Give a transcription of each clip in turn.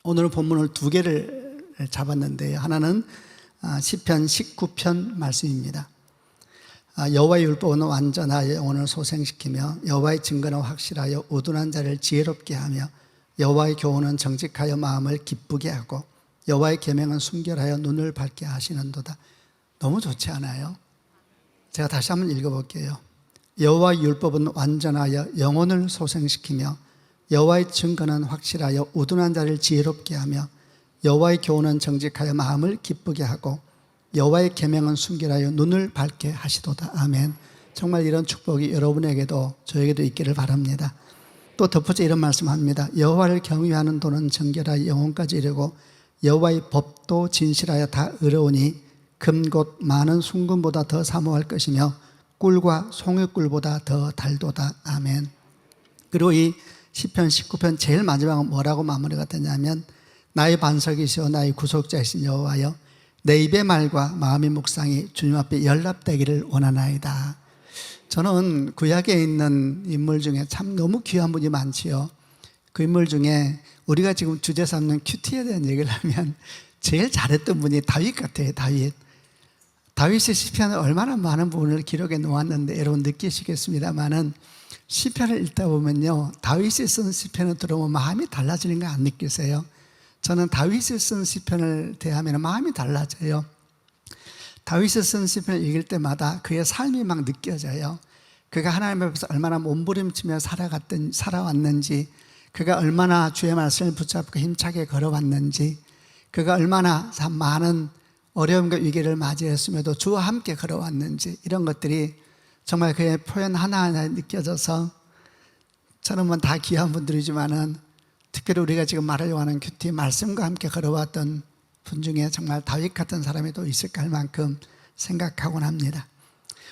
오늘 본문을 두 개를 잡았는데요. 하나는 시편 19편 말씀입니다. 여호와의 율법은 완전하여 영혼을 소생시키며 여호와의 증거는 확실하여 우둔한 자를 지혜롭게 하며 여호와의 교훈은 정직하여 마음을 기쁘게 하고 여호와의 계명은 순결하여 눈을 밝게 하시는도다. 너무 좋지 않아요? 제가 다시 한번 읽어볼게요. 여호와의 율법은 완전하여 영혼을 소생시키며 여호와의 증거는 확실하여 우둔한 자를 지혜롭게 하며 여호와의 교훈은 정직하여 마음을 기쁘게 하고 여호와의 계명은 순결하여 눈을 밝게 하시도다. 아멘. 정말 이런 축복이 여러분에게도 저에게도 있기를 바랍니다. 또 덧붙여 이런 말씀합니다. 여호와를 경외하는 도는 정결하여 영혼까지 이르고 여호와의 법도 진실하여 다 의로우니 금 곧 많은 순금보다 더 사모할 것이며 꿀과 송이꿀보다 더 달도다. 아멘. 그리고 이 시편 19편 제일 마지막은 뭐라고 마무리가 되냐면 나의 반석이시오 나의 구속자이신 여호와여 내 입의 말과 마음의 묵상이 주님 앞에 연락되기를 원하나이다. 저는 구약에 있는 인물 중에 참 너무 귀한 분이 많지요. 그 인물 중에 우리가 지금 주제 삼는 큐티에 대한 얘기를 하면 제일 잘했던 분이 다윗 같아요. 다윗의 시편은 얼마나 많은 부분을 기록해 놓았는데 여러분 느끼시겠습니다만은 시편을 읽다 보면요, 다윗이 쓴 시편을 들어보면 마음이 달라지는 거 안 느끼세요? 저는 다윗이 쓴 시편을 대하면 마음이 달라져요. 다윗이 쓴 시편을 읽을 때마다 그의 삶이 막 느껴져요. 그가 하나님 앞에서 얼마나 몸부림치며 살아왔는지, 그가 얼마나 주의 말씀을 붙잡고 힘차게 걸어왔는지, 그가 얼마나 참 많은 어려움과 위기를 맞이했음에도 주와 함께 걸어왔는지, 이런 것들이 정말 그의 표현 하나하나에 느껴져서 저는 뭐 다 귀한 분들이지만은 특별히 우리가 지금 말하려고 하는 큐티 말씀과 함께 걸어왔던 분 중에 정말 다윗 같은 사람이 또 있을까 할 만큼 생각하곤 합니다.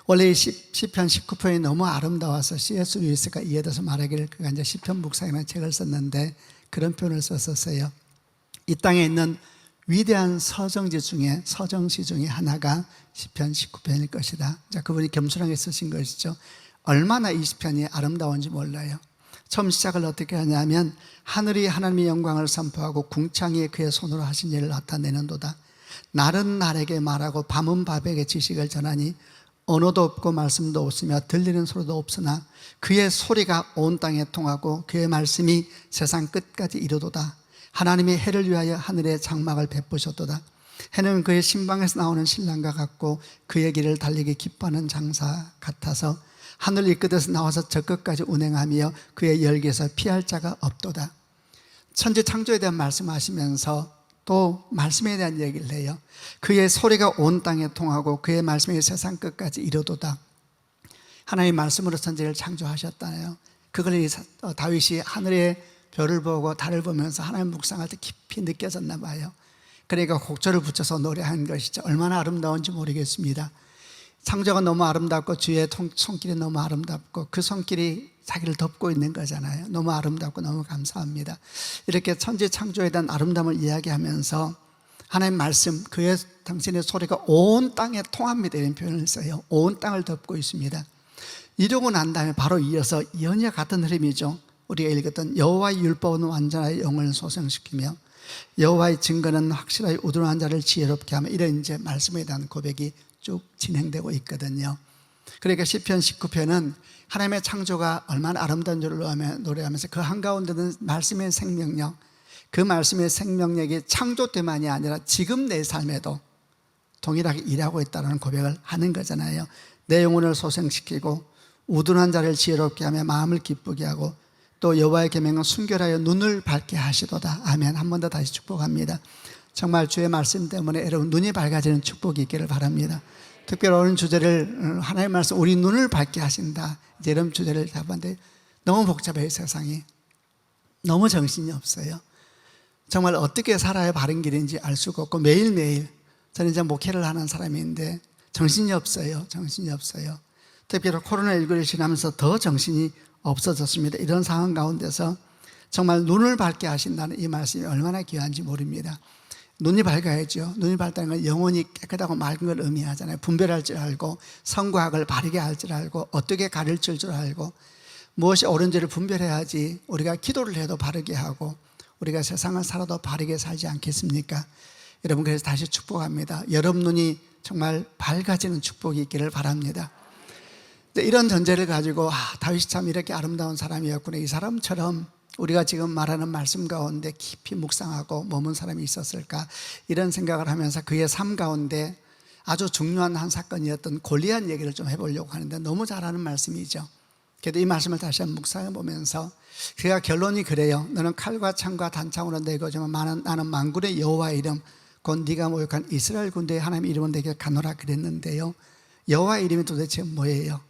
원래 이 시편 19편이 너무 아름다워서 C.S. 루이스가 이에 대해서 말하기를 그가 이제 시편 묵상이라는 책을 썼는데 그런 표현을 썼었어요. 이 땅에 있는 위대한 서정시 중에 하나가 시편 19편일 것이다. 자, 그분이 겸손하게 쓰신 것이죠. 얼마나 이 시편이 아름다운지 몰라요. 처음 시작을 어떻게 하냐면 하늘이 하나님의 영광을 선포하고 궁창이 그의 손으로 하신 일을 나타내는도다. 날은 날에게 말하고 밤은 밤에게 지식을 전하니 언어도 없고 말씀도 없으며 들리는 소리도 없으나 그의 소리가 온 땅에 통하고 그의 말씀이 세상 끝까지 이르도다. 하나님이 해를 위하여 하늘에 장막을 베푸셨도다. 해는 그의 신방에서 나오는 신랑과 같고 그의 길을 달리기 기뻐하는 장사 같아서 하늘 이 끝에서 나와서 저 끝까지 운행하며 그의 열기에서 피할 자가 없도다. 천지 창조에 대한 말씀하시면서 또 말씀에 대한 얘기를 해요. 그의 소리가 온 땅에 통하고 그의 말씀이 세상 끝까지 이르도다. 하나님의 말씀으로 천지를 창조하셨다네요. 그걸 다윗이 하늘의 별을 보고 달을 보면서 하나님 묵상할 때 깊이 느껴졌나 봐요. 그러니까 곡절을 붙여서 노래한 것이죠. 얼마나 아름다운지 모르겠습니다. 창조가 너무 아름답고 주의 손길이 너무 아름답고 그 손길이 자기를 덮고 있는 거잖아요. 너무 아름답고 너무 감사합니다. 이렇게 천지 창조에 대한 아름다움을 이야기하면서 하나님 말씀, 그의 당신의 소리가 온 땅에 통합니다. 이런 표현을 써요. 온 땅을 덮고 있습니다. 이러고 난 다음에 바로 이어서 연이와 같은 흐름이죠. 우리가 읽었던 여호와의 율법은 완전하여 영혼을 소생시키며 여호와의 증거는 확실하게 우둔한 자를 지혜롭게 하며, 이런 이제 말씀에 대한 고백이 쭉 진행되고 있거든요. 그러니까 시편 19편은 하나님의 창조가 얼마나 아름다운 줄을 노래하면서 그 한가운데는 말씀의 생명력, 그 말씀의 생명력이 창조 때만이 아니라 지금 내 삶에도 동일하게 일하고 있다는 고백을 하는 거잖아요. 내 영혼을 소생시키고 우둔한 자를 지혜롭게 하며 마음을 기쁘게 하고 또 여호와의 계명은 순결하여 눈을 밝게 하시도다. 아멘. 한 번 더 다시 축복합니다. 정말 주의 말씀 때문에 여러분 눈이 밝아지는 축복이 있기를 바랍니다. 특별히 오늘 주제를 하나님의 말씀 우리 눈을 밝게 하신다, 이제 이런 주제를 잡았는데 너무 복잡해요. 세상이 너무 정신이 없어요. 정말 어떻게 살아야 바른 길인지 알 수가 없고 매일매일 저는 이제 목회를 하는 사람인데 정신이 없어요. 특별히 코로나19를 지나면서 더 정신이 없어졌습니다. 이런 상황 가운데서 정말 눈을 밝게 하신다는 이 말씀이 얼마나 귀한지 모릅니다. 눈이 밝아야죠. 눈이 밝다는 건 영혼이 깨끗하고 맑은 걸 의미하잖아요. 분별할 줄 알고 선과악을 바르게 할 줄 알고 어떻게 가르칠 줄 알고 무엇이 옳은지를 분별해야지 우리가 기도를 해도 바르게 하고 우리가 세상을 살아도 바르게 살지 않겠습니까? 여러분, 그래서 다시 축복합니다. 여러분 눈이 정말 밝아지는 축복이 있기를 바랍니다. 이런 전제를 가지고 다윗이 참 이렇게 아름다운 사람이었구나, 이 사람처럼 우리가 지금 말하는 말씀 가운데 깊이 묵상하고 머문 사람이 있었을까, 이런 생각을 하면서 그의 삶 가운데 아주 중요한 한 사건이었던 골리앗 얘기를 좀 해보려고 하는데, 너무 잘하는 말씀이죠. 그래도 이 말씀을 다시 한번 묵상해 보면서 그가 결론이 그래요. 너는 칼과 창과 단창으로 내거지만 나는 만군의 여호와의 이름 곧 네가 모욕한 이스라엘 군대의 하나님의 이름은 내게 가노라 그랬는데요, 여호와의 이름이 도대체 뭐예요?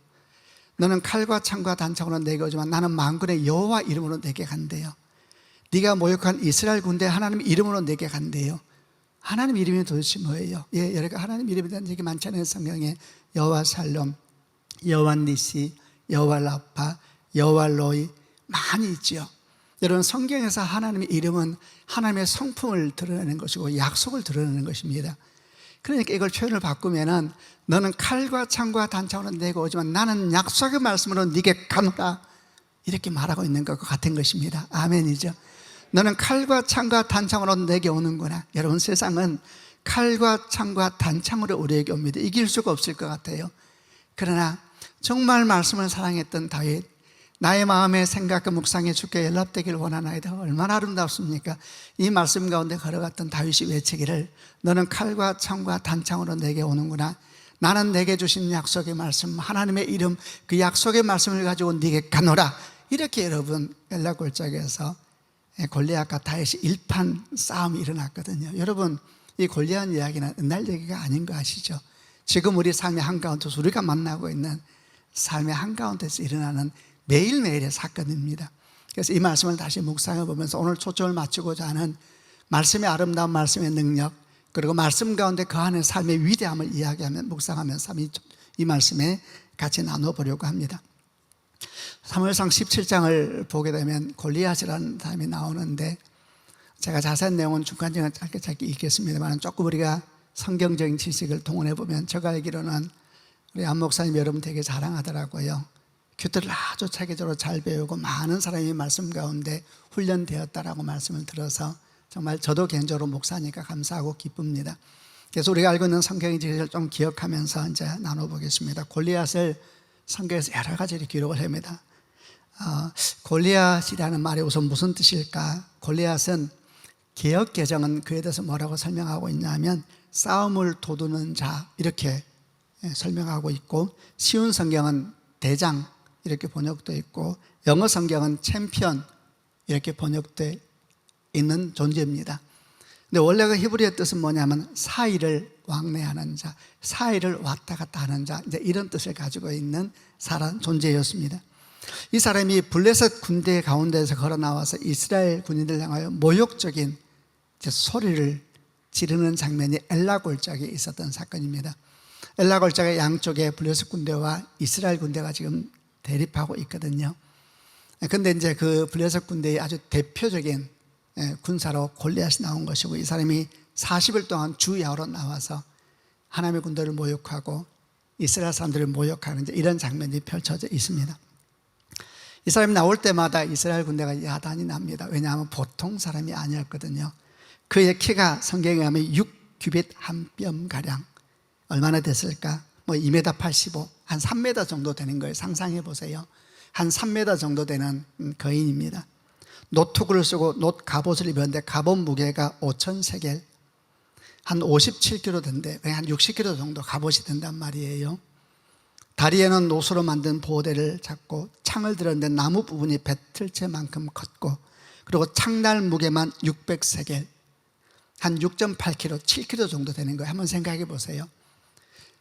너는 칼과 창과 단창으로 내게 오지만 나는 만군의 여호와 이름으로 내게 간대요. 네가 모욕한 이스라엘 군대 하나님 이름으로 내게 간대요. 하나님 이름이 도대체 뭐예요? 여러 하나님 이름에 대한 얘기 많잖아요. 성경에 여호와 살롬, 여호와 니시, 여호와 라파, 여호와 로이 많이 있죠. 여러분, 성경에서 하나님의 이름은 하나님의 성품을 드러내는 것이고 약속을 드러내는 것입니다. 그러니까 이걸 표현을 바꾸면은 너는 칼과 창과 단창으로 내게 오지만 나는 약속의 말씀으로 네게 가노라, 이렇게 말하고 있는 것과 같은 것입니다. 아멘이죠. 너는 칼과 창과 단창으로 내게 오는구나. 여러분, 세상은 칼과 창과 단창으로 우리에게 옵니다. 이길 수가 없을 것 같아요. 그러나 정말 말씀을 사랑했던 다윗, 나의 마음의 생각과 묵상에 주께 연락되기를 원하나이다. 얼마나 아름답습니까? 이 말씀 가운데 걸어갔던 다윗이 외치기를 너는 칼과 창과 단창으로 내게 오는구나. 나는 내게 주신 약속의 말씀, 하나님의 이름, 그 약속의 말씀을 가지고 네게 가노라. 이렇게 여러분, 엘라골짜기에서 골리앗과 다윗이 일판 싸움이 일어났거든요. 여러분, 이 골리앗 이야기는 옛날 얘기가 아닌 거 아시죠? 지금 우리 삶의 한가운데서 우리가 만나고 있는 삶의 한가운데서 일어나는 매일매일의 사건입니다. 그래서 이 말씀을 다시 묵상해 보면서 오늘 초점을 맞추고자 하는 말씀의 아름다운 말씀의 능력, 그리고 말씀 가운데 그 안에 삶의 위대함을 이야기하면 묵상하면서 이 말씀에 같이 나눠보려고 합니다. 사무엘상 17장을 보게 되면 골리앗이라는 사람이 나오는데, 제가 자세한 내용은 중간중간 짧게 읽겠습니다만 조금 우리가 성경적인 지식을 동원해 보면, 제가 알기로는 우리 안 목사님 여러분 되게 자랑하더라고요. 큐트를 아주 체계적으로 잘 배우고 많은 사람이 말씀 가운데 훈련되었다라고 말씀을 들어서 정말 저도 개인적으로 목사니까 감사하고 기쁩니다. 그래서 우리가 알고 있는 성경의 지식을 좀 기억하면서 이제 나눠보겠습니다. 골리앗을 성경에서 여러 가지로 기록을 합니다. 골리앗이라는 말이 우선 무슨 뜻일까? 골리앗은 개역 개정은 그에 대해서 뭐라고 설명하고 있냐면 싸움을 도두는 자, 이렇게 설명하고 있고, 쉬운 성경은 대장 이렇게 번역되어 있고, 영어 성경은 챔피언 이렇게 번역되어 있는 존재입니다. 근데 원래 그 히브리어 뜻은 뭐냐면 사이를 왕래하는 자, 사이를 왔다 갔다 하는 자, 이제 이런 뜻을 가지고 있는 사람 존재였습니다. 이 사람이 블레셋 군대 가운데에서 걸어 나와서 이스라엘 군인들 향하여 모욕적인 소리를 지르는 장면이 엘라 골짜기에 있었던 사건입니다. 엘라 골짜기 양쪽에 블레셋 군대와 이스라엘 군대가 지금 대립하고 있거든요. 그런데 이제 그 블레셋 군대의 아주 대표적인 군사로 골리앗이 나온 것이고, 이 사람이 40일 동안 주야로 나와서 하나님의 군대를 모욕하고 이스라엘 사람들을 모욕하는 이런 장면이 펼쳐져 있습니다. 이 사람이 나올 때마다 이스라엘 군대가 야단이 납니다. 왜냐하면 보통 사람이 아니었거든요. 그의 키가 성경에 하면 6규빗 한 뼘가량, 얼마나 됐을까? 2m 85, 한 3m 정도 되는 거예요. 상상해 보세요. 한 3m 정도 되는 거인입니다. 노트구를 쓰고 노트 갑옷을 입었는데 갑옷 무게가 5,000세겔, 한 57kg 된대. 한 60kg 정도 갑옷이 된단 말이에요. 다리에는 노수로 만든 보호대를 잡고 창을 들었는데 나무 부분이 배틀채만큼 컸고, 그리고 창날 무게만 600세겔, 한 6.8kg, 7kg 정도 되는 거예요. 한번 생각해 보세요.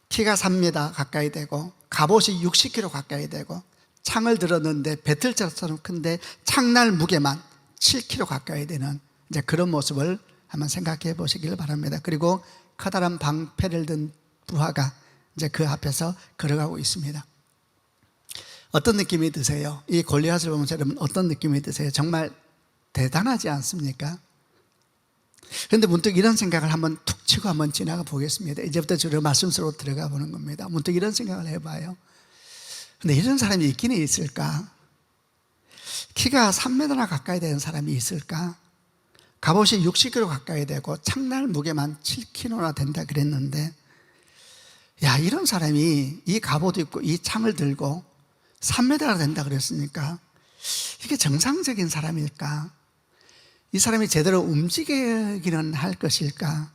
키가 3m 가까이 되고 갑옷이 60kg 가까이 되고 창을 들었는데 배틀처럼 큰데 창날 무게만 7kg 가까이 되는 이제 그런 모습을 한번 생각해 보시길 바랍니다. 그리고 커다란 방패를 든 부하가 이제 그 앞에서 걸어가고 있습니다. 어떤 느낌이 드세요? 이 골리앗을 보면서 여러분 어떤 느낌이 드세요? 정말 대단하지 않습니까? 그런데 문득 이런 생각을 한번 툭 치고 한번 지나가 보겠습니다. 이제부터 주로 말씀 속으로 들어가 보는 겁니다. 문득 이런 생각을 해봐요. 근데 이런 사람이 있기는 있을까? 키가 3m나 가까이 되는 사람이 있을까? 갑옷이 60kg 가까이 되고 창날 무게만 7kg나 된다 그랬는데, 야, 이런 사람이 이 갑옷 입고 이 창을 들고 3m가 된다 그랬으니까 이게 정상적인 사람일까? 이 사람이 제대로 움직이기는 할 것일까?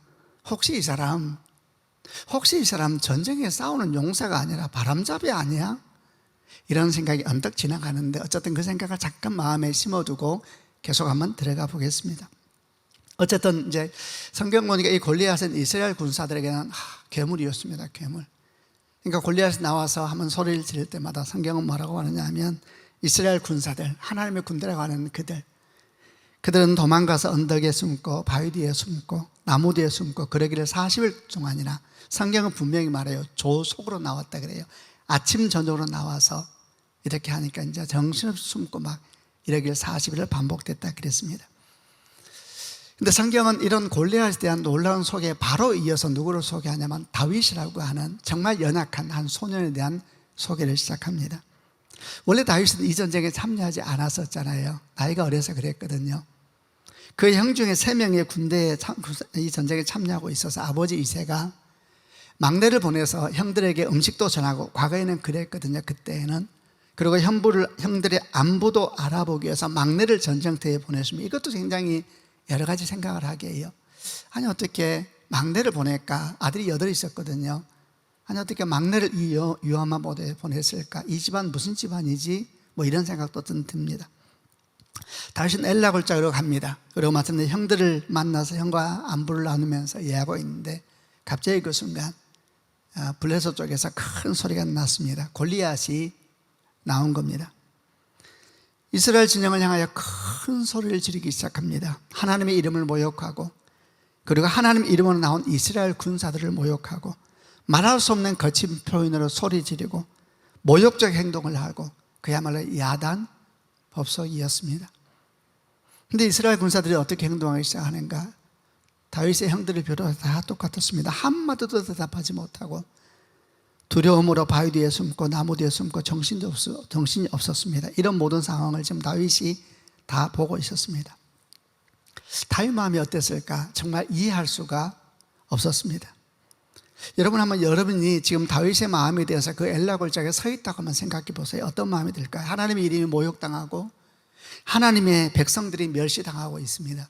혹시 이 사람 전쟁에 싸우는 용사가 아니라 바람잡이 아니야? 이런 생각이 언뜻 지나가는데, 어쨌든 그 생각을 잠깐 마음에 심어두고 계속 한번 들어가 보겠습니다. 어쨌든 이제 성경 보니까 이 골리앗은 이스라엘 군사들에게는 괴물이었습니다. 괴물. 그러니까 골리앗이 나와서 한번 소리를 지를 때마다 성경은 뭐라고 하느냐 하면, 이스라엘 군사들, 하나님의 군대라고 하는 그들은 도망가서 언덕에 숨고 바위 뒤에 숨고 나무 뒤에 숨고 그러기를 40일 동안이나, 성경은 분명히 말해요. 조속으로 나왔다 그래요. 아침 저녁으로 나와서 이렇게 하니까 이제 정신없이 숨고 막 이러기를 40일을 반복됐다 그랬습니다. 근데 성경은 이런 골리앗에 대한 놀라운 소개에 바로 이어서 누구를 소개하냐면 다윗이라고 하는 정말 연약한 한 소년에 대한 소개를 시작합니다. 원래 다윗은 이 전쟁에 참여하지 않았었잖아요. 나이가 어려서 그랬거든요. 그 형 중에 3명의 군대에 이 전쟁에 참여하고 있어서 아버지 이새가 막내를 보내서 형들에게 음식도 전하고, 과거에는 그랬거든요. 그때는. 그리고 형들의 안부도 알아보기 위해서 막내를 전쟁터에 보냈습니다. 이것도 굉장히 여러 가지 생각을 하게 해요. 아니, 어떻게 막내를 보낼까? 아들이 8 있었거든요. 아니, 어떻게 막내를 이 위험한 곳에 보냈을까? 이 집안 무슨 집안이지? 뭐 이런 생각도 듭니다. 다윗은 엘라 골짜기로 갑니다. 그리고 마침내 형들을 만나서 형과 안부를 나누면서 이야기하고 있는데, 갑자기 그 순간 블레셋 쪽에서 큰 소리가 났습니다. 골리앗이 나온 겁니다. 이스라엘 진영을 향하여 큰 소리를 지르기 시작합니다. 하나님의 이름을 모욕하고, 그리고 하나님 이름으로 나온 이스라엘 군사들을 모욕하고, 말할 수 없는 거친 표현으로 소리 지르고 모욕적 행동을 하고, 그야말로 야단 법석이었습니다. 그런데 이스라엘 군사들이 어떻게 행동하기 시작하는가? 다윗의 형들을 비롯해서 다 똑같았습니다. 한마디도 대답하지 못하고 두려움으로 바위 뒤에 숨고 나무 뒤에 숨고 정신이 없었습니다. 이런 모든 상황을 지금 다윗이 다 보고 있었습니다. 다윗 마음이 어땠을까? 정말 이해할 수가 없었습니다. 여러분, 한번 여러분이 지금 다윗의 마음에 대해서 그 엘라 골짜기에 서 있다고 한번 생각해 보세요. 어떤 마음이 들까요? 하나님의 이름이 모욕당하고 하나님의 백성들이 멸시당하고 있습니다.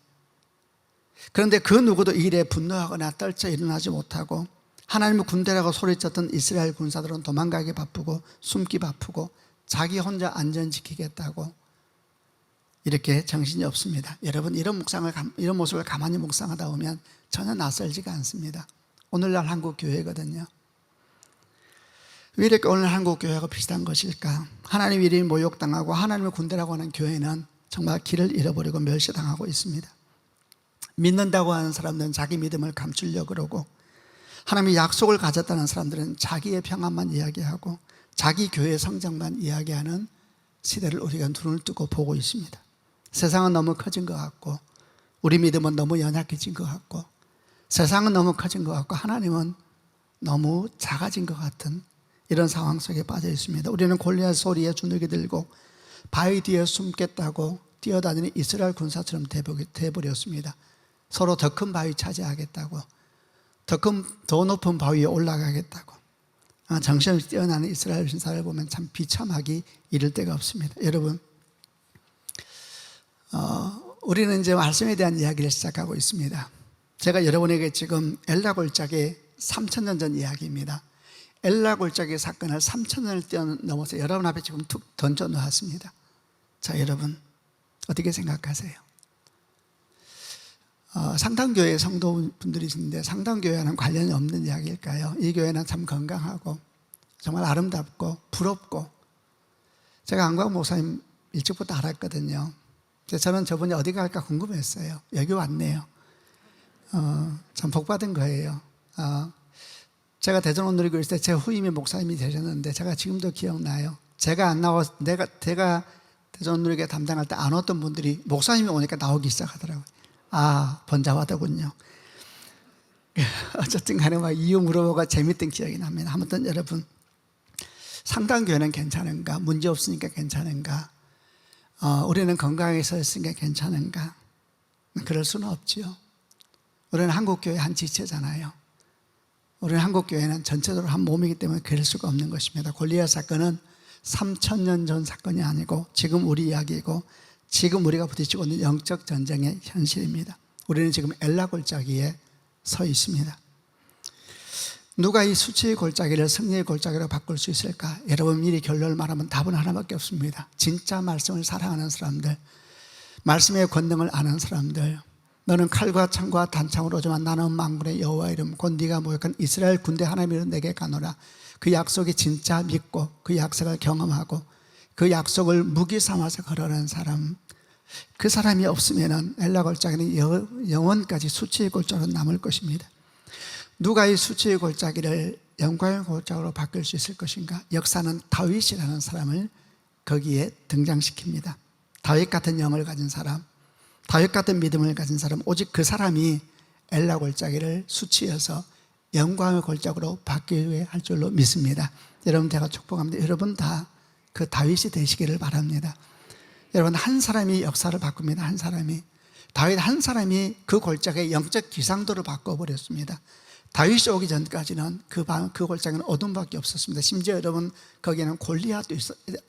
그런데 그 누구도 이 일에 분노하거나 떨쳐 일어나지 못하고, 하나님의 군대라고 소리쳤던 이스라엘 군사들은 도망가기 바쁘고 숨기 바쁘고 자기 혼자 안전 지키겠다고 이렇게 정신이 없습니다. 여러분, 이런 모습을 가만히 묵상하다 보면 전혀 낯설지가 않습니다. 오늘날 한국 교회거든요. 왜 이렇게 오늘 한국 교회하고 비슷한 것일까? 하나님 이름이 모욕당하고 하나님의 군대라고 하는 교회는 정말 길을 잃어버리고 멸시당하고 있습니다. 믿는다고 하는 사람들은 자기 믿음을 감추려고 그러고, 하나님의 약속을 가졌다는 사람들은 자기의 평안만 이야기하고 자기 교회 성장만 이야기하는 시대를 우리가 눈을 뜨고 보고 있습니다. 세상은 너무 커진 것 같고, 우리 믿음은 너무 연약해진 것 같고, 세상은 너무 커진 것 같고, 하나님은 너무 작아진 것 같은 이런 상황 속에 빠져 있습니다. 우리는 골리앗 소리에 주눅이 들고 바위 뒤에 숨겠다고 뛰어다니는 이스라엘 군사처럼 돼버렸습니다. 서로 더 큰 바위 차지하겠다고, 더 높은 바위에 올라가겠다고 정신없이 뛰어나는 이스라엘 군사를 보면 참 비참하기 이를 데가 없습니다. 여러분, 우리는 이제 말씀에 대한 이야기를 시작하고 있습니다. 제가 여러분에게 지금 엘라 골짜기 3,000년 전 이야기입니다. 엘라 골짜기 사건을 3,000년을 뛰어넘어서 여러분 앞에 지금 툭 던져놓았습니다. 자, 여러분 어떻게 생각하세요? 상당교회 성도분들이 있는데 상당교회와는 관련이 없는 이야기일까요? 이 교회는 참 건강하고 정말 아름답고 부럽고, 제가 안광 목사님 일찍부터 알았거든요. 저는 저분이 어디 갈까 궁금했어요. 여기 왔네요. 참 복받은 거예요. 제가 대전 온누리교회 있을 때 제 후임이 목사님이 되셨는데 제가 지금도 기억나요. 제가 안 나와, 제가 대전 온누리교회 담당할 때 안 왔던 분들이 목사님이 오니까 나오기 시작하더라고요. 번잡하더군요. 어쨌든 간에 막 이유 물어보고 재밌던 기억이 납니다. 아무튼 여러분, 상당교회는 괜찮은가? 문제 없으니까 괜찮은가? 우리는 건강하게 서 있으니까 괜찮은가? 그럴 수는 없지요. 우리는 한국교회 한 지체잖아요. 우리는 한국교회는 전체적으로 한 몸이기 때문에 그럴 수가 없는 것입니다. 골리앗 사건은 3000년 전 사건이 아니고 지금 우리 이야기이고 지금 우리가 부딪히고 있는 영적 전쟁의 현실입니다. 우리는 지금 엘라 골짜기에 서 있습니다. 누가 이 수치의 골짜기를 승리의 골짜기로 바꿀 수 있을까? 여러분 미리 결론을 말하면 답은 하나밖에 없습니다. 진짜 말씀을 사랑하는 사람들, 말씀의 권능을 아는 사람들. 너는 칼과 창과 단창으로 오지만 나는 만군의 여호와 이름 곧 네가 모욕한 이스라엘 군대 하나님으로 내게 가노라. 그 약속이 진짜 믿고 그 약속을 경험하고 그 약속을 무기 삼아서 걸어가는 사람, 그 사람이 없으면 엘라 골짜기는 영원까지 수치의 골짜기로 남을 것입니다. 누가 이 수치의 골짜기를 영광의 골짜기로 바꿀 수 있을 것인가? 역사는 다윗이라는 사람을 거기에 등장시킵니다. 다윗 같은 영을 가진 사람, 다윗 같은 믿음을 가진 사람, 오직 그 사람이 엘라 골짜기를 수치에서 영광의 골짜기로 바뀌게 할 줄로 믿습니다. 여러분 제가 축복합니다. 여러분 다 그 다윗이 되시기를 바랍니다. 여러분 한 사람이 역사를 바꿉니다. 한 사람이, 다윗 한 사람이 그 골짜기의 영적 기상도를 바꿔버렸습니다. 다윗이 오기 전까지는 그 골짜기는 어둠밖에 없었습니다. 심지어 여러분 거기에는 골리앗도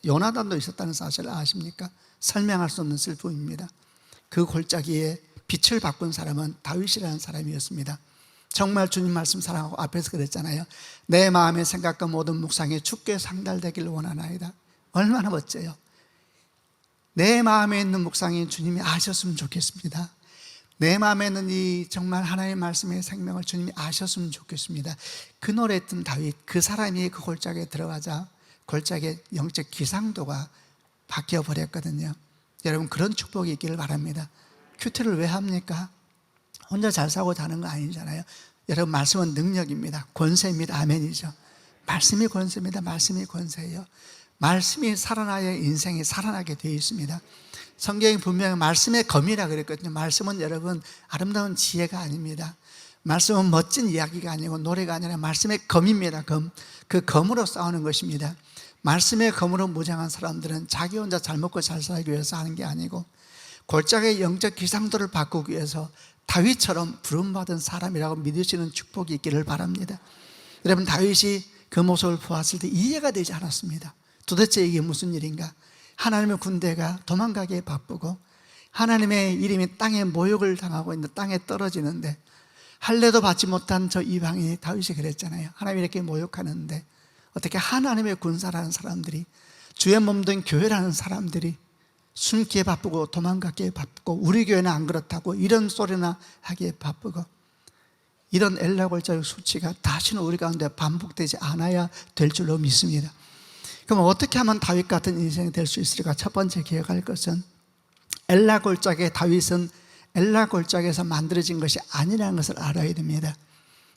요나단도 있었다는 사실을 아십니까? 설명할 수 없는 슬픔입니다. 그 골짜기에 빛을 바꾼 사람은 다윗이라는 사람이었습니다. 정말 주님 말씀 사랑하고 앞에서 그랬잖아요. 내 마음의 생각과 모든 묵상이 주께 상달되길 원하나이다. 얼마나 멋져요. 내 마음에 있는 묵상이 주님이 아셨으면 좋겠습니다. 내 마음에 있는 이 정말 하나님의 말씀의 생명을 주님이 아셨으면 좋겠습니다. 그 노래했던 다윗, 그 사람이 그 골짜기에 들어가자 골짜기의 영적 기상도가 바뀌어버렸거든요. 여러분 그런 축복이 있기를 바랍니다. 큐티를 왜 합니까? 혼자 잘 사고 자는 거 아니잖아요. 여러분 말씀은 능력입니다. 권세입니다. 아멘이죠. 말씀이 권세입니다. 말씀이 권세예요. 말씀이 살아나야 인생이 살아나게 되어 있습니다. 성경이 분명히 말씀의 검이라 그랬거든요. 말씀은 여러분 아름다운 지혜가 아닙니다. 말씀은 멋진 이야기가 아니고 노래가 아니라 말씀의 검입니다. 검. 그 검으로 싸우는 것입니다. 말씀의 검으로 무장한 사람들은 자기 혼자 잘 먹고 잘 살기 위해서 하는 게 아니고 골짜기의 영적 기상도를 바꾸기 위해서 다윗처럼 부름받은 사람이라고 믿으시는 축복이 있기를 바랍니다. 여러분 다윗이 그 모습을 보았을 때 이해가 되지 않았습니다. 도대체 이게 무슨 일인가? 하나님의 군대가 도망가기에 바쁘고 하나님의 이름이 땅에 모욕을 당하고 있는 땅에 떨어지는데 할례도 받지 못한 저 이방인이 다윗이 그랬잖아요. 하나님이 이렇게 모욕하는데 어떻게 하나님의 군사라는 사람들이, 주의 몸된 교회라는 사람들이 숨기에 바쁘고 도망가기에 바쁘고 우리 교회는 안 그렇다고 이런 소리나 하기에 바쁘고, 이런 엘라 골짜기 수치가 다시는 우리 가운데 반복되지 않아야 될 줄로 믿습니다. 그럼 어떻게 하면 다윗 같은 인생이 될 수 있을까? 첫 번째 기억할 것은 엘라 골짜기의 다윗은 엘라 골짜기에서 만들어진 것이 아니라는 것을 알아야 됩니다.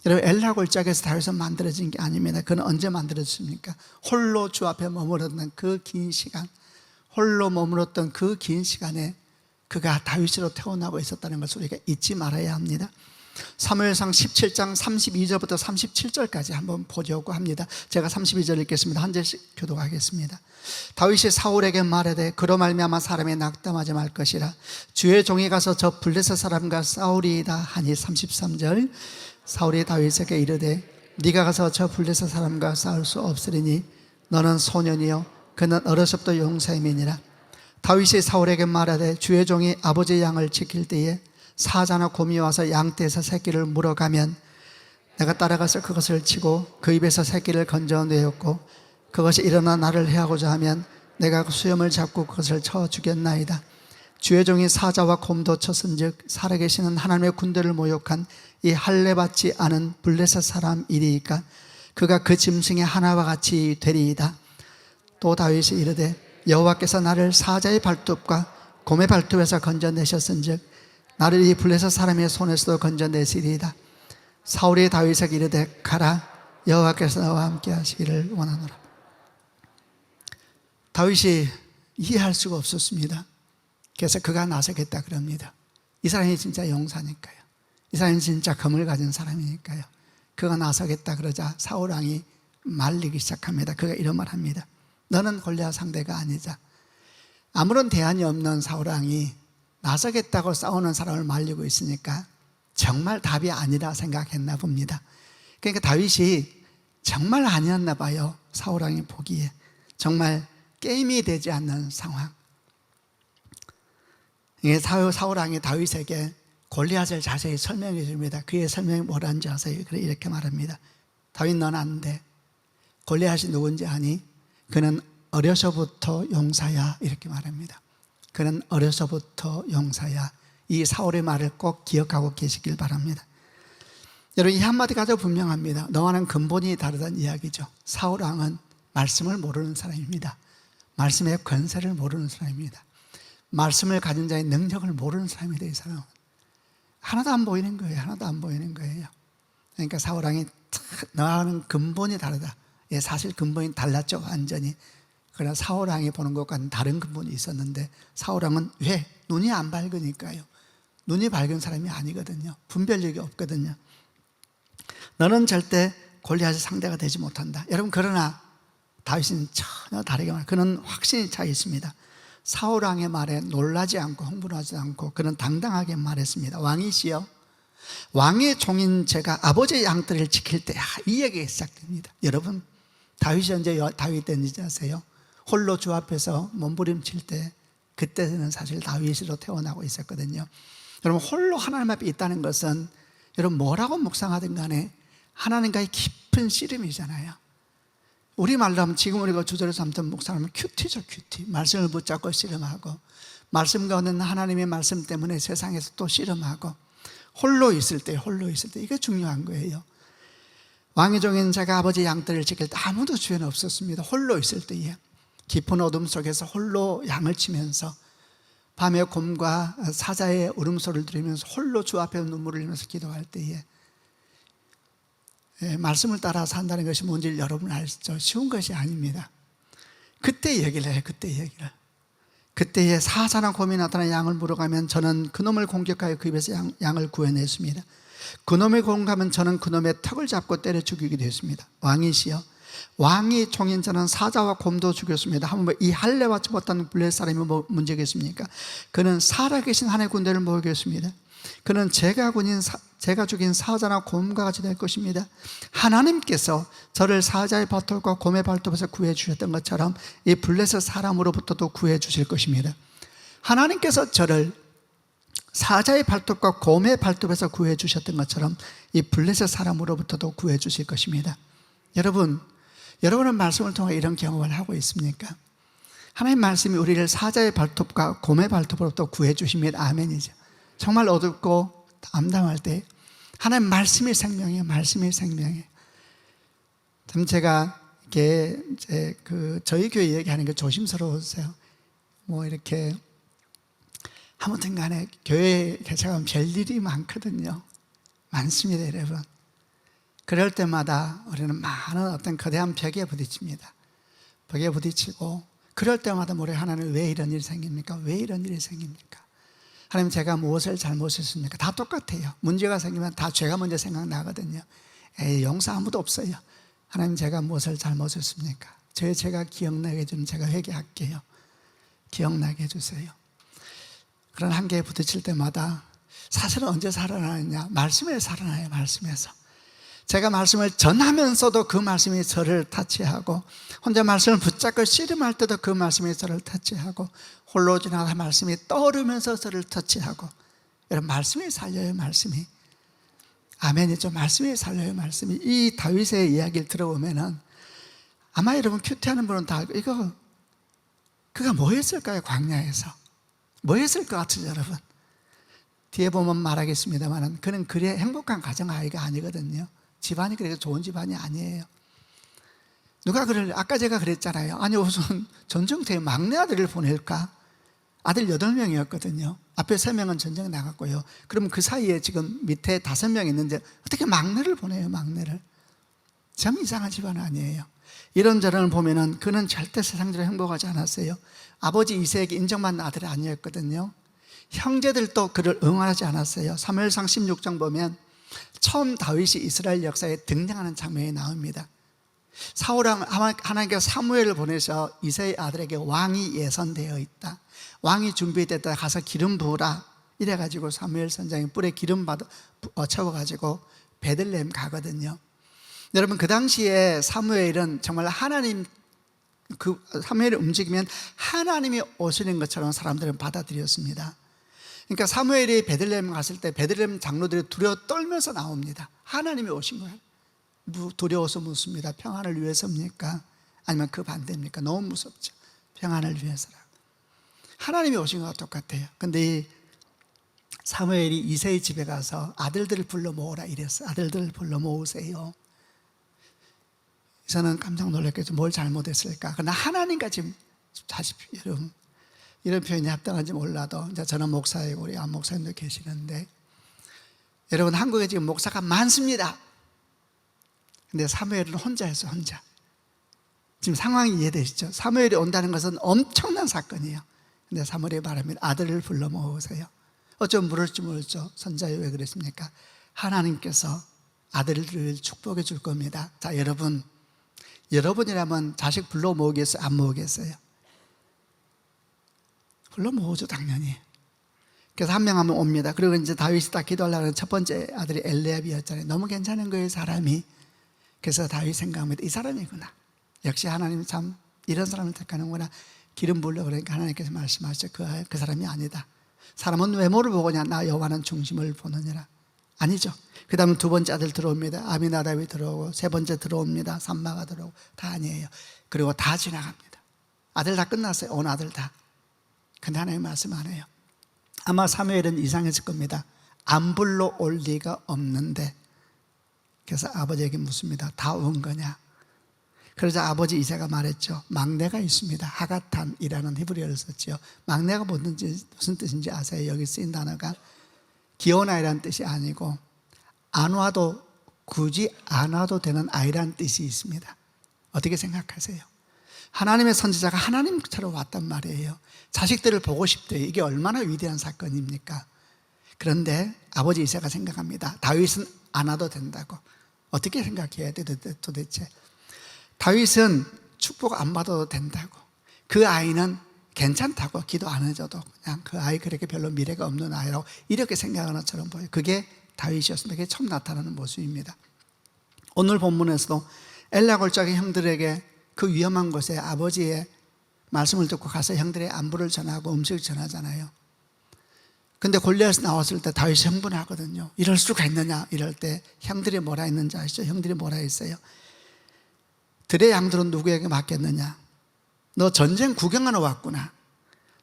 여러분 엘라 골짜기에서 다윗은 만들어진 게 아닙니다. 그는 언제 만들어졌습니까? 홀로 주 앞에 머물렀던 그 긴 시간, 홀로 머물렀던 그 긴 시간에 그가 다윗으로 태어나고 있었다는 것을 우리가 잊지 말아야 합니다. 사무엘상 17장 32절부터 37절까지 한번 보려고 합니다. 제가 32절 읽겠습니다. 한 절씩 교독하겠습니다. 다윗이 사울에게 말하되 그로 말미암아 사람이 낙담하지 말 것이라. 주의 종이 가서 저 블레셋 사람과 싸우리이다 하니. 33절 사울이 다윗에게 이르되 네가 가서 저 블레셋 사람과 싸울 수 없으리니 너는 소년이요 그는 어려서부터 용사임이니라. 다윗이 사울에게 말하되 주의 종이 아버지 양을 지킬 때에 사자나 곰이 와서 양떼에서 새끼를 물어가면 내가 따라가서 그것을 치고 그 입에서 새끼를 건져내었고 그것이 일어나 나를 해하고자 하면 내가 그 수염을 잡고 그것을 쳐 죽였나이다. 주의 종이 사자와 곰도 쳤은즉 살아계시는 하나님의 군대를 모욕한 이 할례받지 않은 블레셋 사람이리이까 그가 그 짐승의 하나와 같이 되리이다. 또 다윗이 이르되 여호와께서 나를 사자의 발톱과 곰의 발톱에서 건져내셨은즉 나를 이 블레셋 사람의 손에서도 건져내시리이다. 사울이 다윗에게 이르되 가라 여호와께서 나와 함께 하시기를 원하노라. 다윗이 이해할 수가 없었습니다. 그래서 그가 나서겠다 그럽니다. 이 사람이 진짜 용사니까요. 이 사람이 진짜 검을 가진 사람이니까요. 그가 나서겠다 그러자 사울왕이 말리기 시작합니다. 그가 이런 말 합니다. 너는 골리앗 상대가 아니자. 아무런 대안이 없는 사울왕이 나서겠다고 싸우는 사람을 말리고 있으니까 정말 답이 아니라 생각했나 봅니다. 그러니까 다윗이 정말 아니었나 봐요. 사울왕이 보기에 정말 게임이 되지 않는 상황. 사울왕이 다윗에게 골리앗을 자세히 설명해 줍니다. 그의 설명이 뭐라는지 아세요? 이렇게 말합니다. 다윗, 넌 안 돼. 골리앗이 누군지 아니? 그는 어려서부터 용사야. 이렇게 말합니다. 그는 어려서부터 용사야. 이 사울의 말을 꼭 기억하고 계시길 바랍니다. 여러분, 이 한마디가 아주 분명합니다. 너와는 근본이 다르다는 이야기죠. 사울왕은 말씀을 모르는 사람입니다. 말씀의 권세를 모르는 사람입니다. 말씀을 가진 자의 능력을 모르는 사람이다. 이 사람은 하나도 안 보이는 거예요. 하나도 안 보이는 거예요. 그러니까 사울왕이 너와는 근본이 다르다. 예, 사실 근본이 달랐죠, 완전히. 그러나 사울왕이 보는 것과는 다른 근본이 있었는데, 사울왕은 왜? 눈이 안 밝으니까요. 눈이 밝은 사람이 아니거든요. 분별력이 없거든요. 너는 절대 골리앗의 상대가 되지 못한다. 여러분, 그러나 다윗은 전혀 다르게 말합니다. 그는 확신이 차 있습니다. 사울왕의 말에 놀라지 않고 흥분하지 않고 그는 당당하게 말했습니다. 왕이시여, 왕의 종인 제가 아버지의 양떼를 지킬 때, 이 얘기가 시작됩니다. 여러분, 다윗이 언제 다윗 됐는지 아세요? 홀로 주 앞에서 몸부림칠 때, 그때는 사실 다윗으로 태어나고 있었거든요. 여러분, 홀로 하나님 앞에 있다는 것은 여러분 뭐라고 묵상하든 간에 하나님과의 깊은 씨름이잖아요. 우리말로 하면 지금 우리가 주절에서 아무튼 묵상하면 큐티죠, 큐티. 말씀을 붙잡고 씨름하고, 말씀 가운데 하나님의 말씀 때문에 세상에서 또 씨름하고, 홀로 있을 때 이게 중요한 거예요. 왕의 종인 제가 아버지 양떼를 지킬 때 아무도 주변에 없었습니다. 홀로 있을 때에 깊은 어둠 속에서 홀로 양을 치면서 밤에 곰과 사자의 울음소리를 들으면서 홀로 주 앞에 눈물을 흘리면서 기도할 때에 말씀을 따라 산다는 것이 뭔지 여러분 아시죠? 쉬운 것이 아닙니다. 그때 얘기를 해요. 그때에 사자나 곰이 나타나 양을 물어가면 저는 그놈을 공격하여 그 입에서 양을 구해냈습니다. 그놈을 공격하면 저는 그놈의 턱을 잡고 때려 죽이기도 했습니다. 왕이시여, 왕이 종인 자는 사자와 곰도 죽였습니다. 한번 이 할례 받지 못한 블레셋 사람이 뭐 문제겠습니까? 그는 살아계신 하나님의 군대를 모으겠습니다. 그는 제가 죽인 사자나 곰과 같이 될 것입니다. 하나님께서 저를 사자의 발톱과 곰의 발톱에서 구해 주셨던 것처럼 이 블레셋 사람으로부터도 구해 주실 것입니다. 하나님께서 저를 사자의 발톱과 곰의 발톱에서 구해 주셨던 것처럼 이 블레셋 사람으로부터도 구해 주실 것입니다. 여러분은 말씀을 통해 이런 경험을 하고 있습니까? 하나님 말씀이 우리를 사자의 발톱과 곰의 발톱으로부터 구해 주십니다. 아멘이죠. 정말 어둡고 암담할 때 하나님 말씀이 생명이에요. 말씀이 생명이에요. 참 제가 이게 저희 교회 얘기하는 게 조심스러우세요. 뭐 이렇게 아무튼 간에 교회에 제가 별일이 많거든요. 많습니다, 여러분. 그럴 때마다 우리는 많은 어떤 거대한 벽에 부딪힙니다. 벽에 부딪히고, 그럴 때마다 우리 하나님 왜 이런 일이 생깁니까? 왜 이런 일이 생깁니까? 하나님, 제가 무엇을 잘못했습니까? 다 똑같아요. 문제가 생기면 다 죄가 먼저 생각나거든요. 용서 아무도 없어요. 하나님, 제가 무엇을 잘못했습니까? 제가 기억나게 해주면 제가 회개할게요. 기억나게 해주세요. 그런 한계에 부딪힐 때마다 사실은 언제 살아나느냐? 말씀에 살아나요. 말씀에서. 제가 말씀을 전하면서도 그 말씀이 저를 타치하고, 혼자 말씀을 붙잡고 씨름할 때도 그 말씀이 저를 타치하고, 홀로 지나가 말씀이 떠오르면서 저를 터치하고. 여러분, 말씀이 살려요. 말씀이. 아멘이죠. 말씀이 살려요. 말씀이. 이 다윗의 이야기를 들어보면은 아마 여러분 큐티하는 분은 다 그가 뭐 했을까요? 광야에서 뭐 했을 것 같으죠, 여러분? 뒤에 보면 말하겠습니다만 그는 그래 행복한 가정아이가 아니거든요. 집안이 그렇게 좋은 집안이 아니에요. 아까 제가 그랬잖아요. 아니, 우선 전쟁터에 막내 아들을 보낼까? 아들 8명이었거든요. 앞에 3명은 전쟁 나갔고요. 그럼 그 사이에 지금 밑에 5명 있는데 어떻게 막내를 보내요, 막내를? 참 이상한 집안 아니에요. 이런저런 보면은 그는 절대 세상적으로 행복하지 않았어요. 아버지 이세에게 인정받는 아들이 아니었거든요. 형제들도 그를 응원하지 않았어요. 사무엘상 16장 보면 처음 다윗이 이스라엘 역사에 등장하는 장면이 나옵니다. 사울은 하나님께서 사무엘을 보내서 이새의 아들에게 왕이 예선되어 있다, 왕이 준비됐다, 가서 기름 부으라 이래가지고 사무엘 선장이 뿔에 기름 채워가지고 베들레헴 가거든요. 여러분, 그 당시에 사무엘은 정말 사무엘이 움직이면 하나님이 오시는 것처럼 사람들은 받아들였습니다. 그러니까 사무엘이 베들레헴 갔을 때 베들레헴 장로들이 두려워 떨면서 나옵니다. 하나님이 오신 거예요. 두려워서 묻습니다. 평안을 위해서입니까? 아니면 그 반대입니까? 너무 무섭죠. 평안을 위해서라고. 하나님이 오신 것과 똑같아요. 근데 사무엘이 이새의 집에 가서 아들들을 불러 모으라 이랬어요. 아들들을 불러 모으세요. 저는 깜짝 놀랐겠죠. 뭘 잘못했을까? 그러나 하나님과 지금 다시 여러분, 이런 표현이 합당한지 몰라도 이제 저는 목사이고 우리 안 목사님도 계시는데, 여러분, 한국에 지금 목사가 많습니다. 근데 사무엘은 혼자였어요. 혼자. 지금 상황이 이해되시죠? 사무엘이 온다는 것은 엄청난 사건이에요. 근데 사무엘이 말합니다. 아들을 불러 모으세요. 어쩌면 물을지 모르죠. 선자여 왜 그랬습니까? 하나님께서 아들을 축복해 줄 겁니다. 자, 여러분이라면 자식 불러 모으겠어요? 안 모으겠어요? 불러 모으죠, 당연히. 그래서 한 명 하면 옵니다. 그리고 이제 다윗이 딱 기도하려는 첫 번째 아들이 엘리압이었잖아요. 너무 괜찮은 거예요, 사람이. 그래서 다윗 생각합니다. 이 사람이구나. 역시 하나님 참 이런 사람을 택하는구나. 기름 부으려고 그러니까 하나님께서 말씀하셨죠. 그 사람이 아니다. 사람은 외모를 보고냐, 나 여호와는 중심을 보느니라. 아니죠. 그 다음에 두 번째 아들 들어옵니다. 아미나답이 들어오고, 세 번째 들어옵니다. 삼마가 들어오고. 다 아니에요. 그리고 다 지나갑니다. 아들 다 끝났어요. 온 아들 다. 근데 하나님 말씀 안 해요. 아마 사무엘은 이상했을 겁니다. 안 불러올 리가 없는데. 그래서 아버지에게 묻습니다. 다 온 거냐? 그러자 아버지 이새가 말했죠. 막내가 있습니다. 하가탄이라는 히브리어를 썼죠. 막내가 무슨 뜻인지 아세요? 여기 쓰인 단어가 귀여운 아이라는 뜻이 아니고, 안 와도, 굳이 안 와도 되는 아이라는 뜻이 있습니다. 어떻게 생각하세요? 하나님의 선지자가 하나님처럼 왔단 말이에요. 자식들을 보고 싶대요. 이게 얼마나 위대한 사건입니까? 그런데 아버지 이새가 생각합니다. 다윗은 안 와도 된다고. 어떻게 생각해야 돼 도대체? 다윗은 축복 안 받아도 된다고. 그 아이는 괜찮다고. 기도 안 해줘도 그냥 그 아이 그렇게 별로 미래가 없는 아이라고 이렇게 생각하는 것처럼 보여요. 그게 다윗이었습니다. 그게 처음 나타나는 모습입니다. 오늘 본문에서도 엘라 골짜기 형들에게 그 위험한 곳에 아버지의 말씀을 듣고 가서 형들의 안부를 전하고 음식을 전하잖아요. 근데 골리앗이 나왔을 때 다윗이 흥분하거든요. 이럴 수가 있느냐? 이럴 때 형들이 뭐라 했는지 아시죠? 형들이 뭐라 했어요? 들의 양들은 누구에게 맡겼느냐? 너 전쟁 구경하러 왔구나.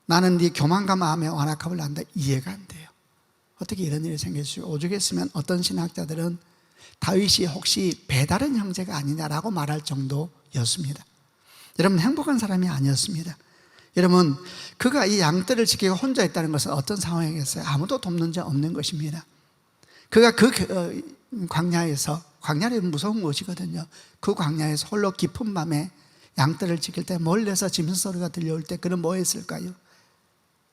나는 네 교만과 마음의 완악함을 안다. 이해가 안 돼요. 어떻게 이런 일이 생겼어요? 오죽했으면 어떤 신학자들은 다윗이 혹시 배다른 형제가 아니냐라고 말할 정도였습니다. 여러분, 행복한 사람이 아니었습니다. 여러분, 그가 이 양떼를 지키고 혼자 있다는 것은 어떤 상황이겠어요? 아무도 돕는 자 없는 것입니다. 그가 그 광야에서, 광야는 무서운 곳이거든요. 그 광야에서 홀로 깊은 밤에 양떼를 지킬 때 멀리서 짐승 소리가 들려올 때 그는 뭐 했을까요?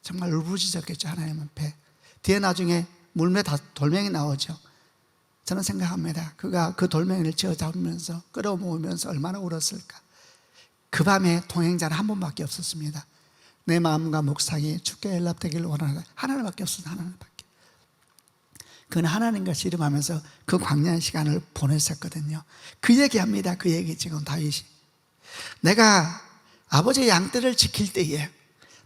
정말 울부짖었겠죠. 하나님 앞에. 뒤에 나중에 물매 돌멩이 나오죠. 저는 생각합니다. 그가 그 돌멩이를 쥐어 잡으면서 끌어모으면서 얼마나 울었을까. 그 밤에 동행자는 한 분밖에 없었습니다. 내 마음과 묵상이 주께 연락되기를 원하는 하나님밖에 없었어요. 하나님밖에. 그는 하나님과 씨름하면서 그 광야의 시간을 보냈었거든요. 그 얘기합니다. 그 얘기 지금 다윗이. 내가 아버지의 양떼를 지킬 때에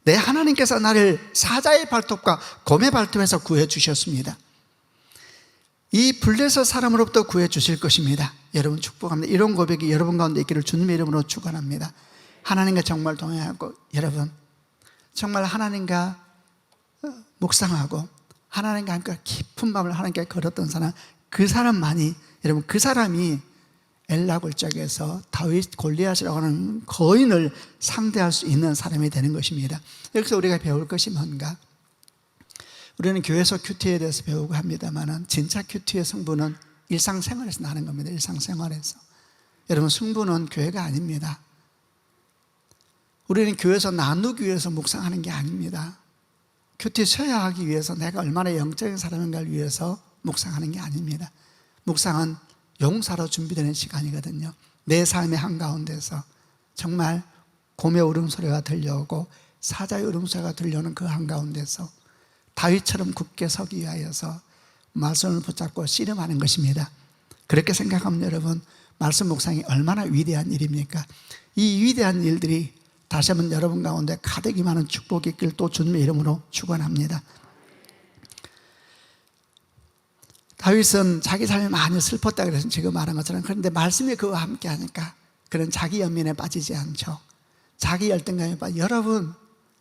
내 하나님께서 나를 사자의 발톱과 곰의 발톱에서 구해 주셨습니다. 이 블레셋 사람으로부터 구해 주실 것입니다. 여러분 축복합니다. 이런 고백이 여러분 가운데 있기를 주님의 이름으로 축원합니다. 하나님과 정말 동행하고, 여러분 정말 하나님과 묵상하고 하나님과 함께 깊은 밤을 하나님께 걸었던 사람, 그 사람만이, 여러분 그 사람이 엘라 골짜기에서 다윗 골리앗이라고 하는 거인을 상대할 수 있는 사람이 되는 것입니다. 여기서 우리가 배울 것이 뭔가? 우리는 교회에서 큐티에 대해서 배우고 합니다만 진짜 큐티의 승부는 일상생활에서 나는 겁니다. 일상생활에서. 여러분, 승부는 교회가 아닙니다. 우리는 교회에서 나누기 위해서 묵상하는 게 아닙니다. 큐티 쉬어야 하기 위해서 내가 얼마나 영적인 사람인가를 위해서 묵상하는 게 아닙니다. 묵상은 용사로 준비되는 시간이거든요. 내 삶의 한가운데서 정말 곰의 울음소리가 들려오고 사자의 울음소리가 들려오는 그 한가운데서 다윗처럼 굳게 서기 위하여서 말씀을 붙잡고 씨름하는 것입니다. 그렇게 생각하면 여러분, 말씀 묵상이 얼마나 위대한 일입니까? 이 위대한 일들이 다시 한번 여러분 가운데 가득히 많은 축복이 있길 또 주님의 이름으로 축원합니다. 다윗은 자기 삶이 많이 슬펐다 그래서 지금 말한 것처럼, 그런데 말씀이 그와 함께 하니까 그는 자기 연민에 빠지지 않죠. 자기 열등감에 여러분,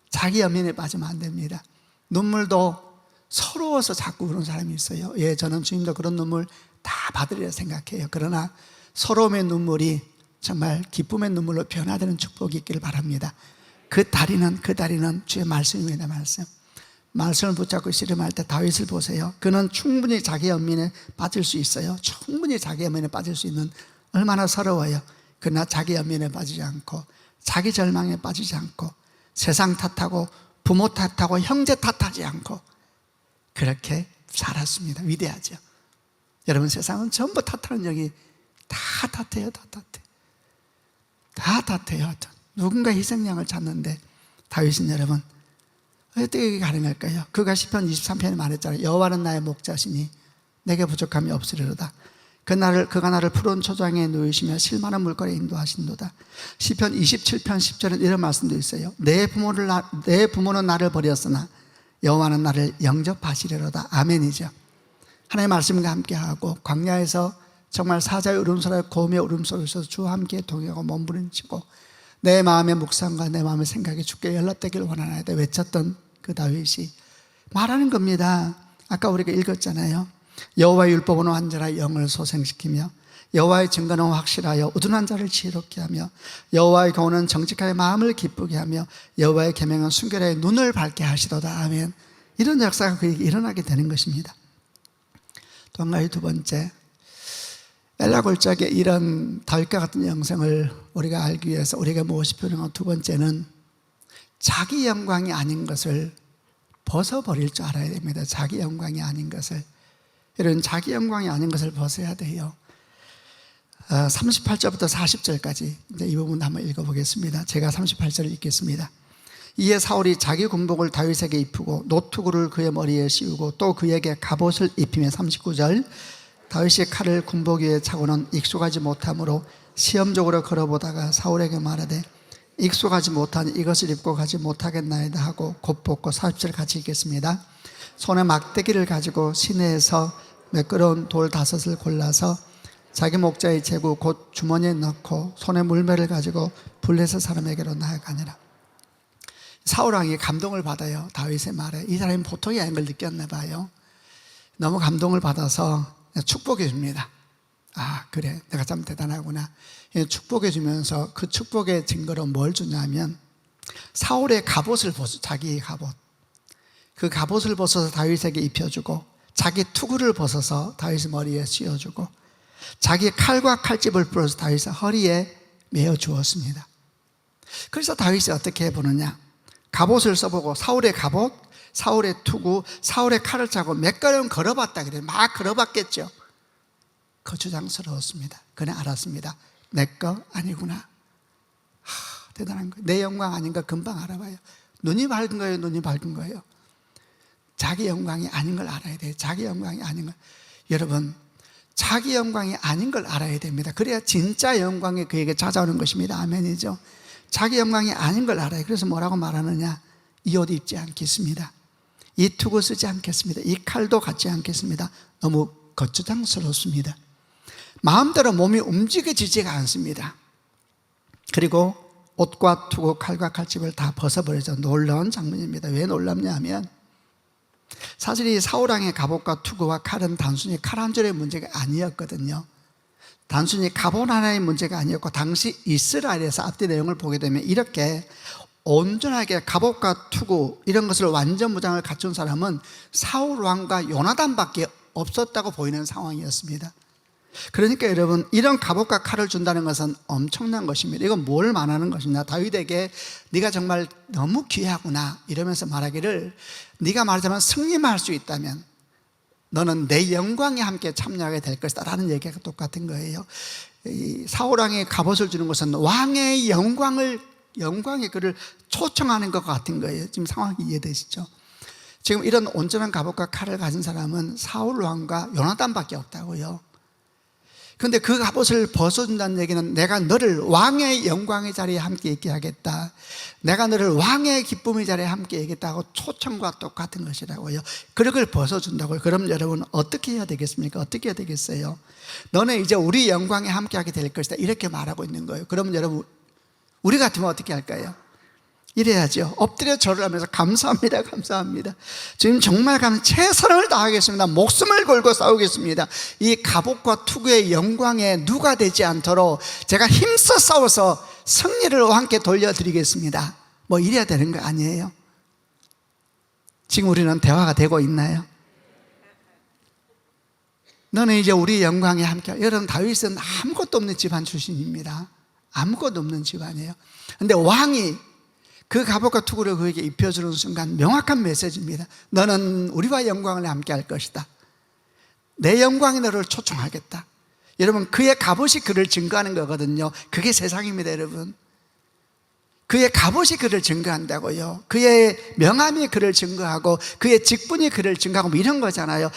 자기 연민에 빠지면 안 됩니다. 눈물도 서러워서 자꾸 그런 사람이 있어요. 예, 저는 주님도 그런 눈물 다 받으리라 생각해요. 그러나 서러움의 눈물이 정말 기쁨의 눈물로 변화되는 축복이 있기를 바랍니다. 그 다리는 주의 말씀입니다. 말씀을 붙잡고 씨름할 때 다윗을 보세요. 그는 충분히 자기 연민에 빠질 수 있어요. 충분히 자기 연민에 빠질 수 있는, 얼마나 서러워요. 그러나 자기 연민에 빠지지 않고, 자기 절망에 빠지지 않고, 세상 탓하고 부모 탓하고 형제 탓하지 않고 그렇게 살았습니다. 위대하죠. 여러분, 세상은 전부 탓하는 적이 다 탓해요. 다 탓해요. 누군가 희생양을 찾는데 다윗은 여러분 어떻게 가능할까요? 그가 시편 23편에 말했잖아요. 여호와는 나의 목자시니 내게 부족함이 없으리로다. 그가 나를 푸른 초장에 누이시며 실만한 물거리에 인도하신도다. 시편 27편 10절에 이런 말씀도 있어요. 내 부모는 나를 버렸으나 여호와는 나를 영접하시리로다. 아멘이죠. 하나님의 말씀과 함께하고 광야에서 정말 사자의 울음소리, 곰의 울음소리에서 주와 함께 동행하고 몸부림치고 내 마음의 묵상과 내 마음의 생각이 주께 연락되기를 원하나이다 외쳤던 그 다윗이 말하는 겁니다. 아까 우리가 읽었잖아요. 여호와의 율법은 완전하여 영을 소생시키며 여호와의 증거는 확실하여 우둔한 자를 지혜롭게 하며 여호와의 교훈은 정직하여 마음을 기쁘게 하며 여호와의 계명은 순결하여 눈을 밝게 하시도다. 아멘. 이런 역사가 그에게 일어나게 되는 것입니다. 또 한 가지, 두 번째, 엘라골짜기의 이런 다윗과 같은 영성을 우리가 알기 위해서 우리가 무엇이 필요한가? 두 번째는 자기 영광이 아닌 것을 벗어버릴 줄 알아야 됩니다. 자기 영광이 아닌 것을, 이런 자기 영광이 아닌 것을 벗어야 돼요. 38절부터 40절까지 이제 이 부분 한번 읽어보겠습니다. 제가 38절을 읽겠습니다. 이에 사울이 자기 군복을 다윗에게 입히고 노투구를 그의 머리에 씌우고 또 그에게 갑옷을 입히며 39절 다윗이 칼을 군복 위에 차고는 익숙하지 못하므로 시험적으로 걸어보다가 사울에게 말하되 익숙하지 못하니 이것을 입고 가지 못하겠나이다 하고 곧 벗고 40절 같이 읽겠습니다. 손에 막대기를 가지고 시내에서 매끄러운 돌 5을 골라서 자기 목자의 제구 곧 주머니에 넣고 손에 물매를 가지고 블레셋 사람에게로 나아가니라. 사울왕이 감동을 받아요. 다윗의 말에. 이 사람이 보통이 아닌 걸 느꼈나 봐요. 너무 감동을 받아서 축복해 줍니다. 아, 그래, 내가 참 대단하구나. 축복해 주면서 그 축복의 증거로 뭘 주냐면 사울의 갑옷을 벗어, 자기의 갑옷, 그 갑옷을 벗어서 다윗에게 입혀주고 자기 투구를 벗어서 다윗의 머리에 씌워주고 자기 칼과 칼집을 풀어서 다윗의 허리에 메어 주었습니다. 그래서 다윗이 어떻게 보느냐, 갑옷을 써보고 사울의 갑옷, 사울의 투구, 사울의 칼을 차고 몇 걸음 걸어봤다 그래요. 막 걸어봤겠죠. 거추장스러웠습니다. 그는 알았습니다. 내 거 아니구나. 대단한 거예요. 내 영광 아닌 거 금방 알아봐요. 눈이 밝은 거예요. 눈이 밝은 거예요. 자기 영광이 아닌 걸 알아야 돼요. 자기 영광이 아닌 걸. 여러분, 자기 영광이 아닌 걸 알아야 됩니다. 그래야 진짜 영광이 그에게 찾아오는 것입니다. 아멘이죠. 자기 영광이 아닌 걸 알아요. 그래서 뭐라고 말하느냐, 이 옷 입지 않겠습니다. 이 투구 쓰지 않겠습니다. 이 칼도 갖지 않겠습니다. 너무 거추장스럽습니다. 마음대로 몸이 움직여지지가 않습니다. 그리고 옷과 투구, 칼과 칼집을 다 벗어버리죠. 놀라운 장면입니다. 왜 놀랍냐 하면 사실 이 사울왕의 갑옷과 투구와 칼은 단순히 칼 한 줄의 문제가 아니었거든요. 단순히 갑옷 하나의 문제가 아니었고 당시 이스라엘에서 앞뒤 내용을 보게 되면 이렇게 온전하게 갑옷과 투구 이런 것을 완전 무장을 갖춘 사람은 사울왕과 요나단밖에 없었다고 보이는 상황이었습니다. 그러니까 여러분, 이런 갑옷과 칼을 준다는 것은 엄청난 것입니다. 이건 뭘 말하는 것이냐, 다윗에게 네가 정말 너무 귀하구나 이러면서 말하기를, 네가 말하자면 승리할 수 있다면 너는 내 영광에 함께 참여하게 될 것이다 라는 얘기가 똑같은 거예요. 이 사울왕의 갑옷을 주는 것은 왕의 영광의 그를 초청하는 것 같은 거예요. 지금 상황이 이해되시죠? 지금 이런 온전한 갑옷과 칼을 가진 사람은 사울왕과 요나단밖에 없다고요. 그런데 그 갑옷을 벗어준다는 얘기는 내가 너를 왕의 영광의 자리에 함께 있게 하겠다, 내가 너를 왕의 기쁨의 자리에 함께 있겠다고 초청과 똑같은 것이라고요. 그걸 벗어준다고요. 그럼 여러분 어떻게 해야 되겠습니까? 어떻게 해야 되겠어요? 너는 이제 우리 영광에 함께 하게 될 것이다, 이렇게 말하고 있는 거예요. 그러면 여러분, 우리 같으면 어떻게 할까요? 이래야죠. 엎드려 절을 하면서 감사합니다, 감사합니다, 지금 정말 최선을 다하겠습니다, 목숨을 걸고 싸우겠습니다, 이 갑옷과 투구의 영광에 누가 되지 않도록 제가 힘써 싸워서 승리를 왕께 돌려드리겠습니다, 뭐 이래야 되는 거 아니에요? 지금 우리는 대화가 되고 있나요? 너는 이제 우리 영광에 함께. 여러분, 다윗은 아무것도 없는 집안 출신입니다. 아무것도 없는 집안이에요. 그런데 왕이 그 갑옷과 투구를 그에게 입혀주는 순간 명확한 메시지입니다. 너는 우리와 영광을 함께 할 것이다, 내 영광이 너를 초청하겠다. 여러분, 그의 갑옷이 그를 증거하는 거거든요. 그게 세상입니다, 여러분. 그의 갑옷이 그를 증거한다고요. 그의 명함이 그를 증거하고 그의 직분이 그를 증거하고 뭐 이런 거잖아요.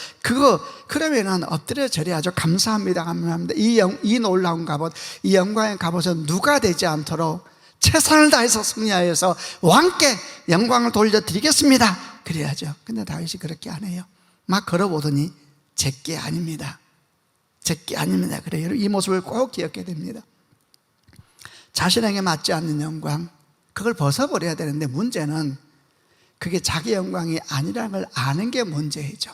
그러면은 엎드려 절해야죠. 감사합니다, 감사합니다. 이 놀라운 갑옷, 이 영광의 갑옷은 누가 되지 않도록 최선을 다해서 승리하여서 왕께 영광을 돌려드리겠습니다, 그래야죠. 근데 다윗이 그렇게 안 해요. 막 걸어보더니 제게 아닙니다, 제게 아닙니다. 그래요. 이 모습을 꼭 기억해야 됩니다. 자신에게 맞지 않는 영광, 그걸 벗어버려야 되는데 문제는 그게 자기 영광이 아니라는 걸 아는 게 문제이죠.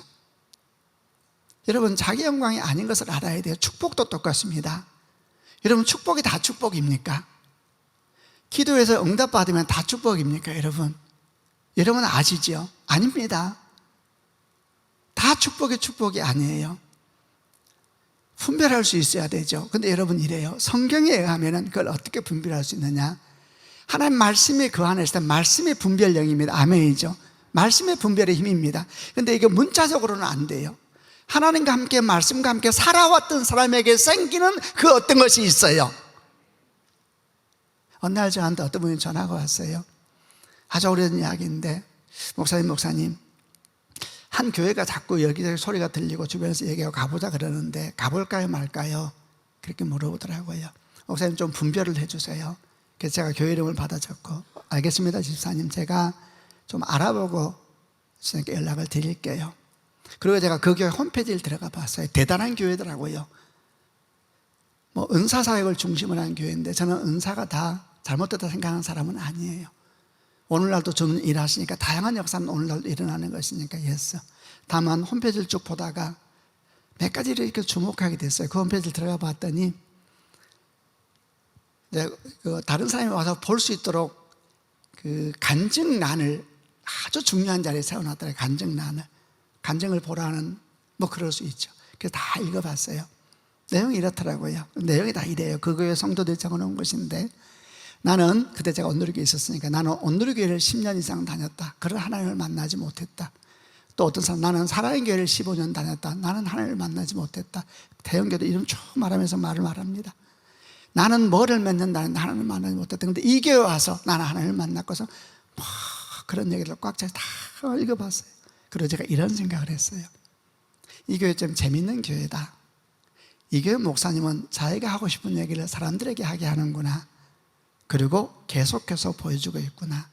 여러분, 자기 영광이 아닌 것을 알아야 돼요. 축복도 똑같습니다. 여러분, 축복이 다 축복입니까? 기도에서 응답받으면 다 축복입니까, 여러분? 여러분 아시죠? 아닙니다. 다 축복이 아니에요. 분별할 수 있어야 되죠. 근데 여러분 이래요. 성경에 의하면 그걸 어떻게 분별할 수 있느냐? 하나님 말씀이 그 안에 있을 때 말씀의 분별력입니다. 아멘이죠. 말씀의 분별의 힘입니다. 근데 이게 문자적으로는 안 돼요. 하나님과 함께 말씀과 함께 살아왔던 사람에게 생기는 그 어떤 것이 있어요. 어느 날 저한테 어떤 분이 전화가 왔어요. 아주 오래된 이야기인데, 목사님, 한 교회가 자꾸 여기저기 소리가 들리고 주변에서 얘기하고 가보자 그러는데 가볼까요 말까요? 그렇게 물어보더라고요. 목사님 좀 분별을 해주세요. 그래서 제가 교회 이름을 받아 적고, 알겠습니다 집사님, 제가 좀 알아보고 선생님께 연락을 드릴게요. 그리고 제가 그 교회 홈페이지를 들어가 봤어요. 대단한 교회더라고요. 뭐 은사사역을 중심으로 하는 교회인데 저는 은사가 다 잘못됐다 생각하는 사람은 아니에요. 오늘날도 저는 일하시니까 다양한 역사는 오늘날도 일어나는 것이니까 예스. 다만 홈페이지를 쭉 보다가 몇 가지를 이렇게 주목하게 됐어요. 그 홈페이지를 들어가 봤더니 다른 사람이 와서 볼 수 있도록 그 간증란을 아주 중요한 자리에 세워놨더라고요. 간증란을. 간증을 보라는 뭐 그럴 수 있죠. 그래서 다 읽어봤어요. 내용이 이렇더라고요. 내용이 다 이래요. 그 교회 성도들이 적어놓은 것인데, 나는 그때 제가 온누리교회에 있었으니까 나는 온누리교회를 10년 이상 다녔다. 그런 하나님을 만나지 못했다. 또 어떤 사람, 나는 사랑의 교회를 15년 다녔다. 나는 하나님을 만나지 못했다. 대형교도 이름 쭉 말하면서 말을 말합니다. 나는 뭐를 맺는, 나는 하나님을 만나지 못했다. 근데 이 교회 와서 나는 하나님을 만났고서 막 그런 얘기를 꽉 차서 다 읽어봤어요. 그리고 제가 이런 생각을 했어요. 이 교회 좀 재밌는 교회다. 이 교회 목사님은 자기가 하고 싶은 얘기를 사람들에게 하게 하는구나. 그리고 계속해서 보여주고 있구나.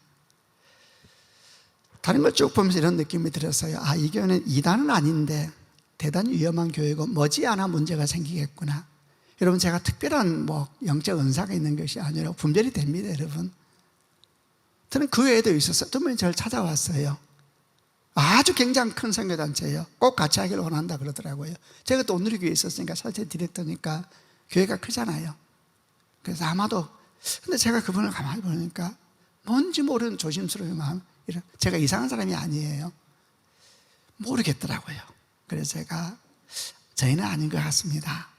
다른 걸 쭉 보면서 이런 느낌이 들었어요. 아, 이 교회는 이단은 아닌데 대단히 위험한 교회고 머지않아 문제가 생기겠구나. 여러분, 제가 특별한 영적 은사가 있는 것이 아니라 분별이 됩니다, 여러분. 저는 그 외에도 있었어요. 두 분이 저를 찾아왔어요. 아주 굉장히 큰 선교단체예요. 꼭 같이 하기를 원한다 그러더라고요. 제가 또 온누리교회에 있었으니까 사실 디렉터니까 교회가 크잖아요. 그래서 아마도, 근데 제가 그분을 가만히 보니까 뭔지 모르는 조심스러운 마음, 제가 이상한 사람이 아니에요. 모르겠더라고요. 그래서 제가 저희는 아닌 것 같습니다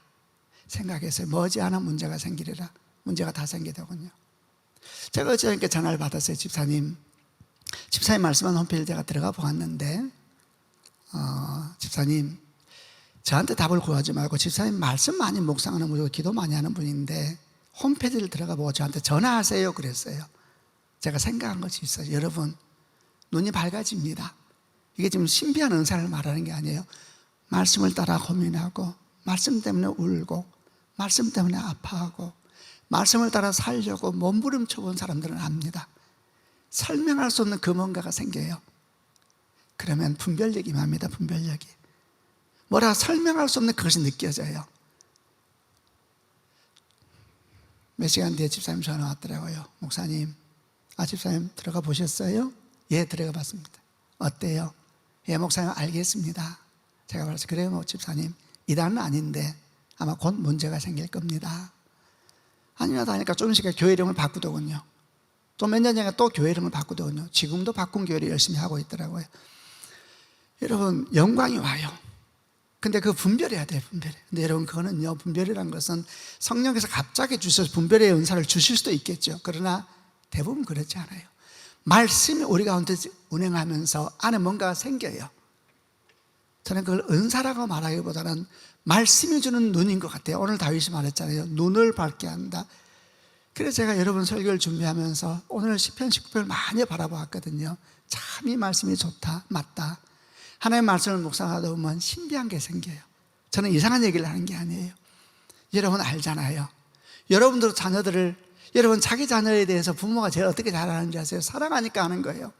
생각했어요. 머지않아 문제가 생기리라. 문제가 다 생기더군요. 제가 어저께 전화를 받았어요. 집사님 말씀한 홈페이지 제가 들어가 보았는데 집사님, 저한테 답을 구하지 말고 집사님 말씀 많이 묵상하는 분이고 기도 많이 하는 분인데 홈페이지를 들어가 보고 저한테 전화하세요 그랬어요. 제가 생각한 것이 있어요. 여러분, 눈이 밝아집니다. 이게 지금 신비한 은사를 말하는 게 아니에요. 말씀을 따라 고민하고 말씀 때문에 울고 말씀 때문에 아파하고 말씀을 따라 살려고 몸부림쳐 본 사람들은 압니다. 설명할 수 없는 그 뭔가가 생겨요. 그러면 분별력이 임합니다. 분별력이. 뭐라 설명할 수 없는 그것이 느껴져요. 몇 시간 뒤에 집사님 전화 왔더라고요. 목사님, 집사님 들어가 보셨어요? 예, 들어가 봤습니다. 어때요? 예, 목사님 알겠습니다. 제가 말해서 그래요, 뭐 집사님 이단은 아닌데 아마 곧 문제가 생길 겁니다. 아니면 하니까 좀 있으니까 교회 이름을 바꾸더군요. 또 몇 년 전에 또 교회 이름을 바꾸더군요. 지금도 바꾼 교회를 열심히 하고 있더라고요. 여러분, 영광이 와요. 근데 그 분별해야 돼요. 분별해. 근데 여러분, 그거는요, 분별이라는 것은 성령께서 갑자기 주셔서 분별의 은사를 주실 수도 있겠죠. 그러나 대부분 그렇지 않아요. 말씀이 우리 가운데 운행하면서 안에 뭔가가 생겨요. 저는 그걸 은사라고 말하기보다는 말씀이 주는 눈인 것 같아요. 오늘 다윗이 말했잖아요. 눈을 밝게 한다. 그래서 제가 여러분 설교를 준비하면서 오늘 시편 19편을 많이 바라보았거든요. 참 이 말씀이 좋다, 맞다. 하나님의 말씀을 묵상하다 보면 신비한 게 생겨요. 저는 이상한 얘기를 하는 게 아니에요. 여러분 알잖아요. 여러분들 자녀들을, 여러분 자기 자녀에 대해서 부모가 제일 어떻게 잘하는지 아세요? 사랑하니까 하는 거예요.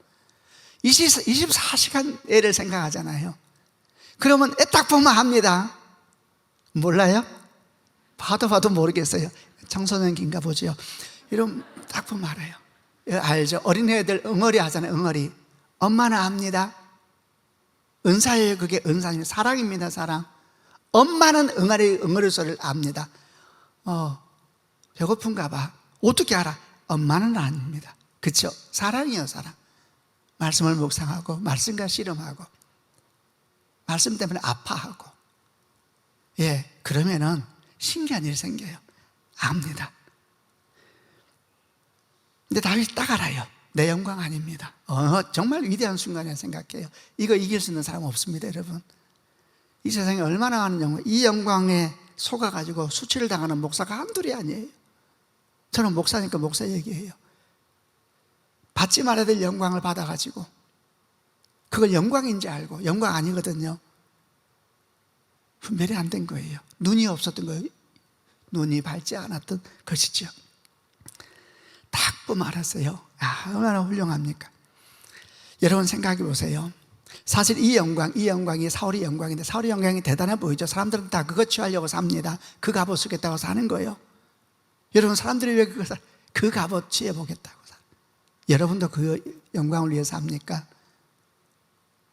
24시간 애를 생각하잖아요. 그러면 애 딱 보면 합니다. 몰라요? 봐도 모르겠어요. 청소년기인가 보죠. 이러면 딱 보면 알아요. 알죠? 어린애들 응어리 하잖아요. 응어리. 엄마는 압니다. 은사예요. 그게 은사입니다. 사랑입니다. 사랑. 엄마는 응어리 소리를 압니다. 배고픈가 봐. 어떻게 알아? 엄마는 아닙니다. 그렇죠? 사랑이요, 사랑. 말씀을 묵상하고 말씀과 씨름하고 말씀 때문에 아파하고, 예, 그러면은 신기한 일이 생겨요. 압니다. 근데 다윗이 딱 알아요. 내 영광 아닙니다. 정말 위대한 순간이라 생각해요. 이거 이길 수 있는 사람 없습니다, 여러분. 이 세상에 얼마나 많은 영광, 이 영광에 속아가지고 수치를 당하는 목사가 한둘이 아니에요. 저는 목사니까 목사 얘기해요. 받지 말아야 될 영광을 받아가지고 그걸 영광인지 알고 영광 아니거든요. 분별이 안 된 거예요. 눈이 없었던 거예요. 눈이 밝지 않았던 것이죠. 딱 보면 알았어요. 얼마나 훌륭합니까? 여러분 생각해 보세요. 사실 이 영광이 사울의 영광인데 사울의 영광이 대단해 보이죠. 사람들은 다 그거 취하려고 삽니다. 그 갑옷 쓰겠다고 사는 거예요. 여러분, 사람들이 왜 그 갑옷 취해보겠다고 살아요? 여러분도 그 영광을 위해서 삽니까?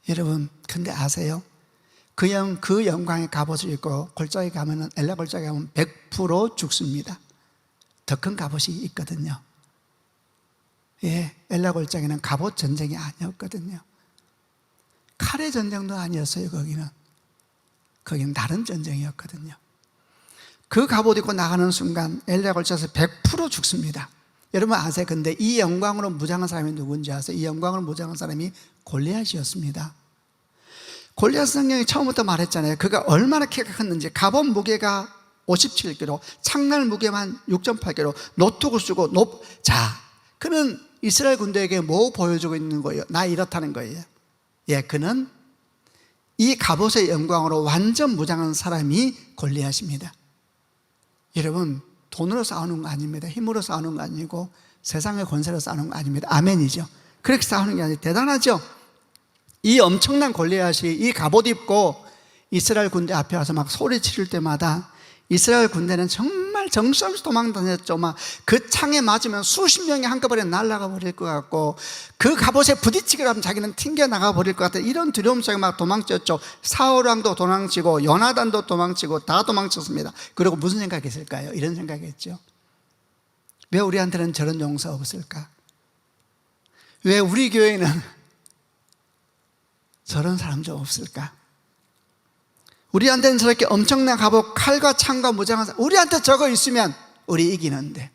여러분, 근데 아세요? 그 영광의 갑옷을 입고 골짜기 가면은, 엘라 골짜기 가면 100% 죽습니다. 더 큰 갑옷이 있거든요. 예, 엘라 골짜기는 갑옷 전쟁이 아니었거든요. 칼의 전쟁도 아니었어요. 거기는 다른 전쟁이었거든요. 그 갑옷 입고 나가는 순간 엘라 골짜기에서 100% 죽습니다. 여러분 아세요? 근데 이 영광으로 무장한 사람이 누군지 아세요? 이 영광으로 무장한 사람이 골리앗이었습니다. 골리앗 성경이 처음부터 말했잖아요. 그가 얼마나 키가 컸는지. 갑옷 무게가 57kg, 창날 무게만 6.8kg, 노트를 쓰고 그는 이스라엘 군대에게 뭐 보여주고 있는 거예요? 나 이렇다는 거예요. 예, 그는 이 갑옷의 영광으로 완전 무장한 사람이 골리앗입니다. 여러분, 돈으로 싸우는 거 아닙니다. 힘으로 싸우는 거 아니고 세상의 권세로 싸우는 거 아닙니다. 아멘이죠. 그렇게 싸우는 게 아니라 대단하죠. 이 엄청난 골리앗이 이 갑옷 입고 이스라엘 군대 앞에 와서 막 소리 지를 때마다 이스라엘 군대는 정말 정신없이 도망다녔죠. 막 그 창에 맞으면 수십 명이 한꺼번에 날아가 버릴 것 같고, 그 갑옷에 부딪히기로 하면 자기는 튕겨나가 버릴 것 같은 이런 두려움 속에 막 도망쳤죠. 사울왕도 도망치고 요나단도 도망치고 다 도망쳤습니다. 그리고 무슨 생각이 있을까요? 이런 생각이었죠. 왜 우리한테는 저런 용서 없을까? 왜 우리 교회에는 저런 사람 좀 없을까? 우리한테는 저렇게 엄청난 갑옷, 칼과 창과 무장한 사람, 우리한테 저거 있으면 우리 이기는데.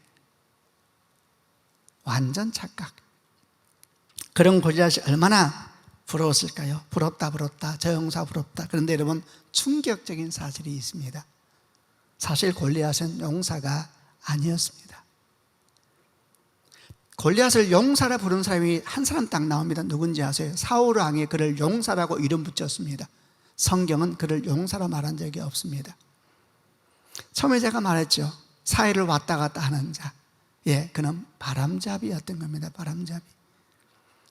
완전 착각. 그런 골리앗이 얼마나 부러웠을까요? 부럽다 부럽다, 저 용사 부럽다. 그런데 여러분, 충격적인 사실이 있습니다. 사실 골리앗은 용사가 아니었습니다. 골리앗을 용사라 부른 사람이 한 사람 딱 나옵니다. 누군지 아세요? 사울 왕이 그를 용사라고 이름 붙였습니다. 성경은 그를 용사라 말한 적이 없습니다. 처음에 제가 말했죠. 사이를 왔다 갔다 하는 자. 그는 바람잡이였던 겁니다. 바람잡이.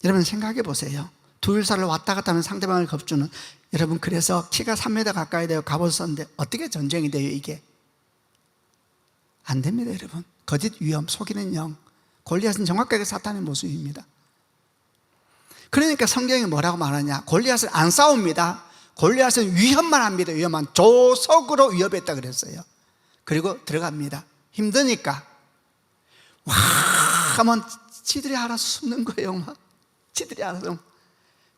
여러분 생각해 보세요. 두일사를 왔다 갔다 하는 상대방을 겁주는, 여러분, 그래서 키가 3m 가까이 돼요. 갑옷을 썼는데 어떻게 전쟁이 돼요? 이게 안 됩니다. 여러분, 거짓 위험, 속이는 영, 골리앗은 정확하게 사탄의 모습입니다. 그러니까 성경이 뭐라고 말하냐? 골리앗을 안 싸웁니다. 골리앗은 위협만 합니다. 위협만, 조석으로 위협했다 그랬어요. 그리고 들어갑니다. 힘드니까 와 하면 지들이 알아서 숨는 거예요. 막 지들이 알아서.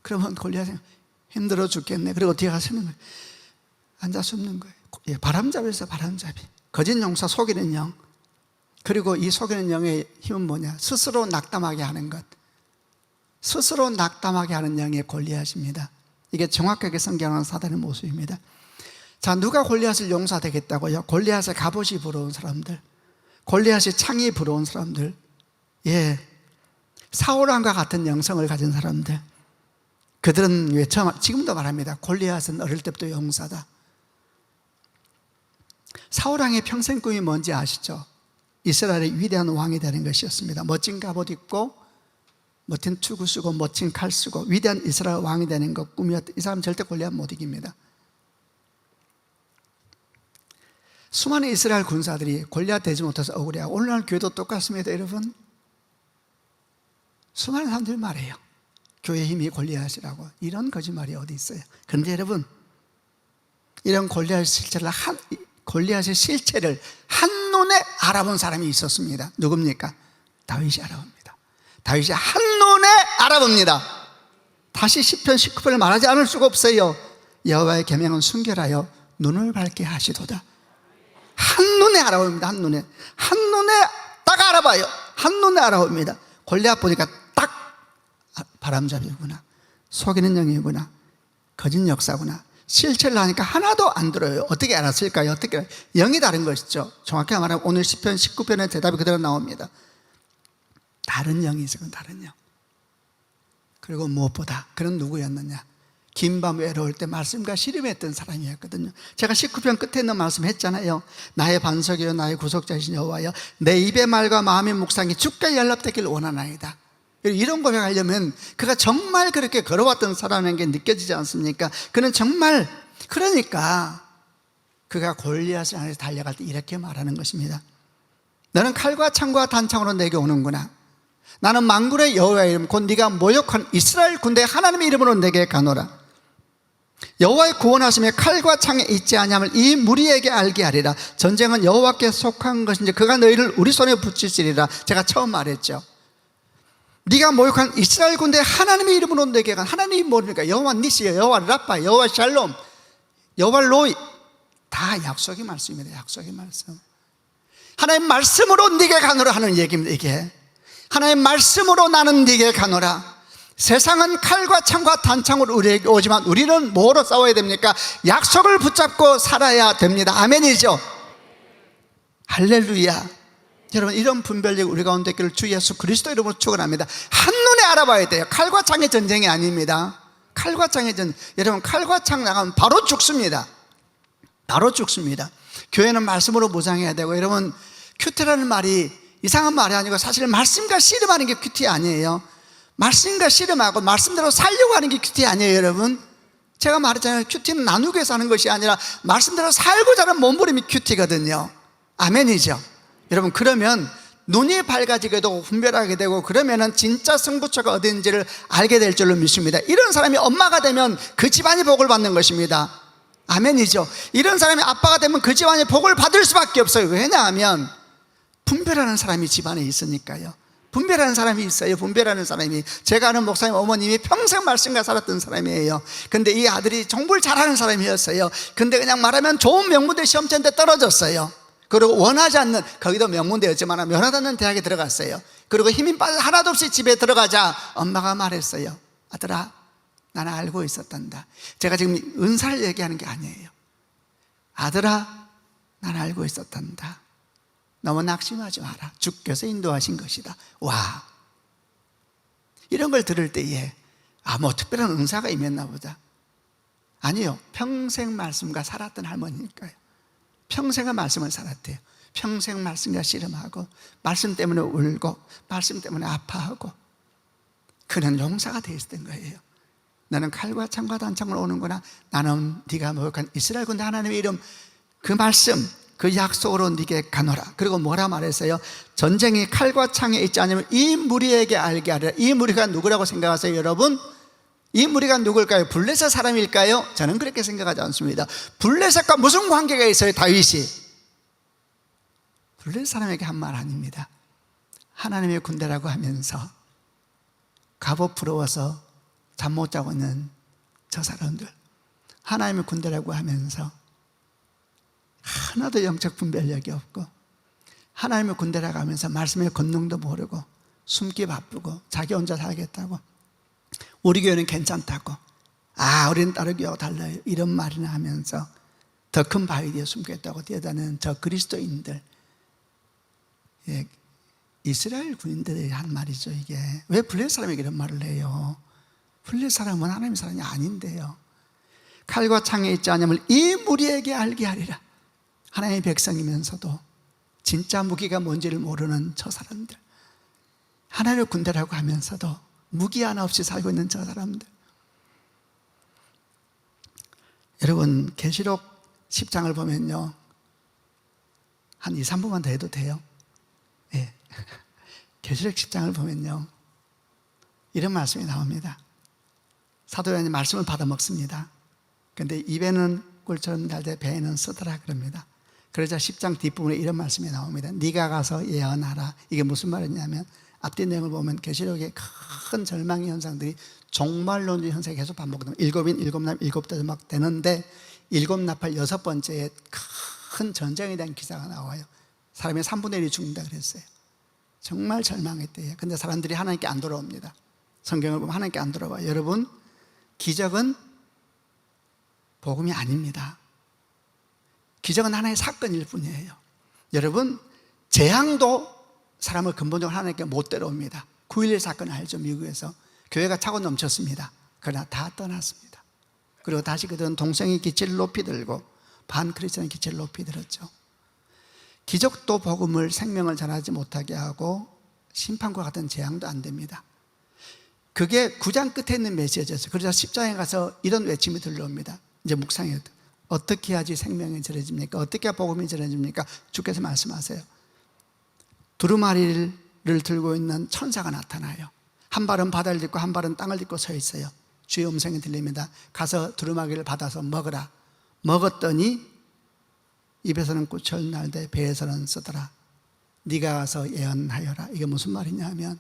그러면 골리앗이 힘들어 죽겠네. 그리고 뒤에 가서 숨는 거예요. 앉아 숨는 거예요. 바람잡이에서 바람잡이, 거짓 용사, 속이는 영. 그리고 이 속이는 영의 힘은 뭐냐? 스스로 낙담하게 하는 것. 스스로 낙담하게 하는 영의 골리앗입니다. 이게 정확하게 성경하는 사단의 모습입니다. 자, 누가 골리앗을 용사되겠다고요? 골리앗의 갑옷이 부러운 사람들, 골리앗의 창이 부러운 사람들, 사울왕과 같은 영성을 가진 사람들. 그들은 왜 지금도 말합니다. 골리앗은 어릴 때부터 용사다. 사울왕의 평생 꿈이 뭔지 아시죠? 이스라엘의 위대한 왕이 되는 것이었습니다. 멋진 갑옷 입고, 멋진 투구 쓰고, 멋진 칼 쓰고, 위대한 이스라엘 왕이 되는 것 꿈이었다. 이 사람 절대 골리앗 못 이깁니다. 수많은 이스라엘 군사들이 골리앗 되지 못해서 억울해하고, 오늘날 교회도 똑같습니다. 여러분, 수많은 사람들이 말해요. 교회 힘이 골리앗이라고. 이런 거짓말이 어디 있어요? 그런데 여러분, 이런 골리앗의 실체를 한눈에 알아본 사람이 있었습니다. 누굽니까? 다윗이 알아봅니다. 다윗이 한눈에 알아봅니다. 다시 시편 19편을 말하지 않을 수가 없어요. 여호와의 계명은 순결하여 눈을 밝게 하시도다. 한눈에 알아봅니다. 한눈에 딱 알아봐요. 한눈에 알아봅니다. 골리앗 보니까 딱 바람잡이구나, 속이는 영이구나, 거짓 역사구나. 실체를 하니까 하나도 안 들어요. 어떻게 알았을까요? 어떻게? 영이 다른 것이죠. 정확히 말하면 오늘 시편 19편의 대답이 그대로 나옵니다. 다른 영이 있어요. 다른 영. 그리고 무엇보다 그는 누구였느냐? 긴 밤 외로울 때 말씀과 씨름했던 사람이었거든요. 제가 19편 끝에 있는 말씀 했잖아요. 나의 반석이요 나의 구속자이신 여호와여, 내 입의 말과 마음의 묵상이 주께 연락되길 원하나이다. 이런 고백하려면 그가 정말 그렇게 걸어왔던 사람인 게 느껴지지 않습니까? 그는 정말, 그러니까 그가 골리앗을 향해서 달려갈 때 이렇게 말하는 것입니다. 너는 칼과 창과 단창으로 내게 오는구나. 나는 만군의 여호와의 이름 곧 네가 모욕한 이스라엘 군대의 하나님의 이름으로 내게 가노라. 여호와의 구원하심에 칼과 창에 있지 아니함을 이 무리에게 알게 하리라. 전쟁은 여호와께 속한 것인지 그가 너희를 우리 손에 붙이시리라. 제가 처음 말했죠. 네가 모욕한 이스라엘 군대의 하나님의 이름으로 내게 간, 하나님이 뭡니까? 여호와 니시, 여호와 라파, 여호와 샬롬, 여호와 로이. 다 약속의 말씀입니다. 약속의 말씀. 하나님 말씀으로 네게 가노라 하는 얘기입니다. 이게 하나님 말씀으로 나는 네게 가노라. 세상은 칼과 창과 단창으로 우리에게 오지만 우리는 뭐로 싸워야 됩니까? 약속을 붙잡고 살아야 됩니다. 아멘이죠? 할렐루야. 여러분, 이런 분별력 우리 가운데 있기를 주 예수 그리스도 이름으로 축원합니다. 한눈에 알아봐야 돼요. 칼과 창의 전쟁이 아닙니다. 칼과 창의 전쟁. 여러분, 칼과 창 나가면 바로 죽습니다. 바로 죽습니다. 교회는 말씀으로 무장해야 되고, 여러분, 큐티라는 말이 이상한 말이 아니고 사실 말씀과 씨름하는 게 큐티 아니에요. 말씀과 씨름하고 말씀대로 살려고 하는 게 큐티 아니에요. 여러분, 제가 말했잖아요. 큐티는 나누기 위해서 하는 것이 아니라 말씀대로 살고자 하는 몸부림이 큐티거든요. 아멘이죠? 여러분, 그러면 눈이 밝아지게 되고 분별하게 되고, 그러면은 진짜 승부처가 어딘지를 알게 될 줄로 믿습니다. 이런 사람이 엄마가 되면 그 집안이 복을 받는 것입니다. 아멘이죠? 이런 사람이 아빠가 되면 그 집안이 복을 받을 수밖에 없어요. 왜냐하면 분별하는 사람이 집안에 있으니까요. 분별하는 사람이 있어요. 분별하는 사람이. 제가 아는 목사님 어머님이 평생 말씀과 살았던 사람이에요. 근데 이 아들이 공부를 잘하는 사람이었어요. 근데 그냥 말하면 좋은 명문대 시험치는데 떨어졌어요. 그리고 원하지 않는, 거기도 명문대였지만 면하지 않는 대학에 들어갔어요. 그리고 힘이 빠져 하나도 없이 집에 들어가자 엄마가 말했어요. 아들아, 나는 알고 있었단다. 제가 지금 은사를 얘기하는 게 아니에요. 아들아, 나는 알고 있었단다. 너무 낙심하지 마라. 주께서 인도하신 것이다. 와, 이런 걸 들을 때에 뭐 특별한 은사가 임했나 보다. 아니요, 평생 말씀과 살았던 할머니니까요. 평생의 말씀을 살았대요. 평생 말씀과 씨름하고 말씀 때문에 울고 말씀 때문에 아파하고 그는 용사가 되어 있었던 거예요. 나는 칼과 창과 단창을 오는구나. 나는 네가 모욕한 이스라엘 군대 하나님의 이름, 그 말씀, 그 약속으로 네게 가노라. 그리고 뭐라 말했어요? 전쟁이 칼과 창에 있지 않으면 이 무리에게 알게 하리라. 이 무리가 누구라고 생각하세요, 여러분? 이 무리가 누굴까요? 블레셋 사람일까요? 저는 그렇게 생각하지 않습니다. 블레셋과 무슨 관계가 있어요, 다윗이? 블레셋 사람에게 한 말 아닙니다. 하나님의 군대라고 하면서 갑옷 부러워서 잠 못 자고 있는 저 사람들, 하나님의 군대라고 하면서 하나도 영적 분별력이 없고 하나님의 군대라고 하면서 말씀의 권능도 모르고 숨기 바쁘고 자기 혼자 살겠다고, 우리 교회는 괜찮다고, 우리는 다른 교회하고 달라요, 이런 말이나 하면서 더 큰 바위 뒤에 숨겠다고 뛰어다니는 저 그리스도인들, 이스라엘 군인들이 한 말이죠. 이게 왜 블레셋 사람에게 이런 말을 해요? 블레셋 사람은 하나님의 사람이 아닌데요. 칼과 창에 있지 않으면 이 무리에게 알게 하리라. 하나님의 백성이면서도 진짜 무기가 뭔지를 모르는 저 사람들, 하나님의 군대라고 하면서도 무기 하나 없이 살고 있는 저 사람들. 여러분, 계시록 10장을 보면요, 한 2, 3분만 더 해도 돼요? 예. 계시록 10장을 보면요, 이런 말씀이 나옵니다. 사도 요한이 말씀을 받아 먹습니다. 그런데 입에는 꿀처럼 달되 배에는 쓰더라 그럽니다. 그러자 10장 뒷부분에 이런 말씀이 나옵니다. 네가 가서 예언하라. 이게 무슨 말이냐면, 앞뒤 내용을 보면 계시록의 큰 절망의 현상들이 종말론의 현상이 계속 반복됩니다. 일곱인, 일곱남, 일곱대도 막 되는데 일곱 나팔 여섯 번째에 큰 전쟁에 대한 기사가 나와요. 사람의 3분의 1이 죽는다 그랬어요. 정말 절망했대요. 근데 사람들이 하나님께 안 돌아옵니다. 성경을 보면 하나님께 안 돌아와요. 여러분, 기적은 복음이 아닙니다. 기적은 하나의 사건일 뿐이에요. 여러분, 재앙도 사람을 근본적으로 하나님께 못 데려옵니다. 9.11 사건 알죠? 미국에서 교회가 차고 넘쳤습니다. 그러나 다 떠났습니다. 그리고 다시 그들은 동성애 기치를 높이 들고 반크리스천 기치를 높이 들었죠. 기적도 복음을, 생명을 전하지 못하게 하고 심판과 같은 재앙도 안 됩니다. 그게 9장 끝에 있는 메시지였어요. 그래서 10장에 가서 이런 외침이 들려옵니다. 이제 묵상해요. 어떻게 해야지 생명이 전해집니까? 어떻게 해야 복음이 전해집니까? 주께서 말씀하세요. 두루마리를 들고 있는 천사가 나타나요. 한 발은 바다를 딛고 한 발은 땅을 딛고 서 있어요. 주의 음성이 들립니다. 가서 두루마리를 받아서 먹으라. 먹었더니 입에서는 꿀철 날되 배에서는 쓰더라. 네가 가서 예언하여라. 이게 무슨 말이냐 하면,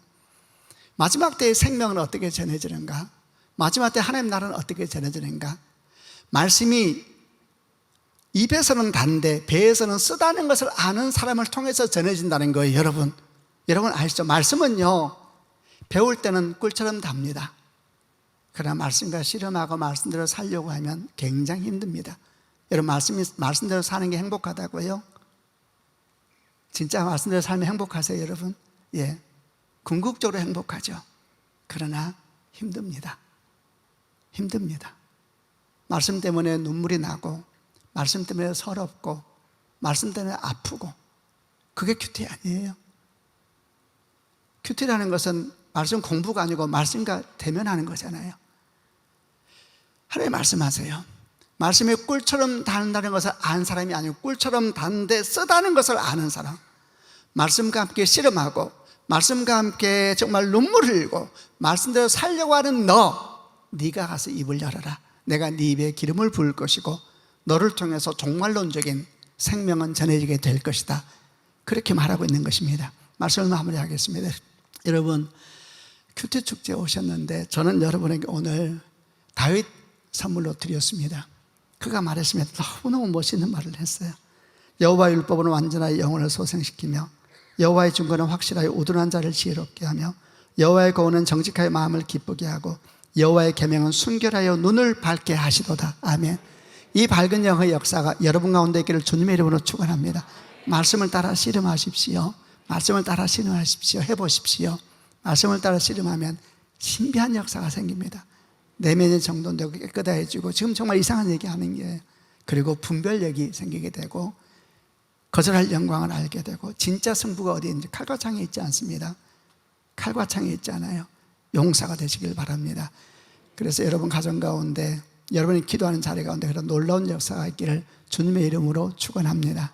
마지막 때의 생명은 어떻게 전해지는가? 마지막 때 하나님 나라는 어떻게 전해지는가? 말씀이 입에서는 단데 배에서는 쓰다는 것을 아는 사람을 통해서 전해진다는 거예요. 여러분 아시죠? 말씀은요, 배울 때는 꿀처럼 답니다. 그러나 말씀과 씨름하고 말씀대로 살려고 하면 굉장히 힘듭니다. 여러분, 말씀대로 사는 게 행복하다고요? 진짜 말씀대로 살면 행복하세요, 여러분? 예, 궁극적으로 행복하죠. 그러나 힘듭니다. 말씀 때문에 눈물이 나고, 말씀 때문에 서럽고, 말씀 때문에 아프고, 그게 큐티 아니에요. 큐티라는 것은 말씀 공부가 아니고 말씀과 대면하는 거잖아요. 하나님 말씀하세요. 말씀이 꿀처럼 단다는 것을 아는 사람이 아니고 꿀처럼 단데 쓰다는 것을 아는 사람, 말씀과 함께 씨름하고 말씀과 함께 정말 눈물을 흘리고 말씀대로 살려고 하는 네가 가서 입을 열어라. 내가 네 입에 기름을 부을 것이고 너를 통해서 종말론적인 생명은 전해지게 될 것이다. 그렇게 말하고 있는 것입니다. 말씀을 마무리하겠습니다. 여러분, 큐티 축제에 오셨는데 저는 여러분에게 오늘 다윗 선물로 드렸습니다. 그가 말했습니다. 너무너무 멋있는 말을 했어요. 여호와의 율법은 완전하여 영혼을 소생시키며 여호와의 증거는 확실하여 우둔한 자를 지혜롭게 하며 여호와의 고은은 정직하여 마음을 기쁘게 하고 여호와의 계명은 순결하여 눈을 밝게 하시도다. 아멘. 이 밝은 영의 역사가 여러분 가운데 있기를 주님의 이름으로 축원합니다. 말씀을 따라 씨름하십시오. 말씀을 따라 씨름하십시오. 해보십시오. 말씀을 따라 씨름하면 신비한 역사가 생깁니다. 내면이 정돈되고 깨끗해지고, 지금 정말 이상한 얘기하는 게, 그리고 분별력이 생기게 되고 거절할 영광을 알게 되고, 진짜 승부가 어디 있는지 칼과 창에 있지 않습니다. 칼과 창에 있지 않아요. 용사가 되시길 바랍니다. 그래서 여러분 가정 가운데, 여러분이 기도하는 자리 가운데 그런 놀라운 역사가 있기를 주님의 이름으로 축원합니다.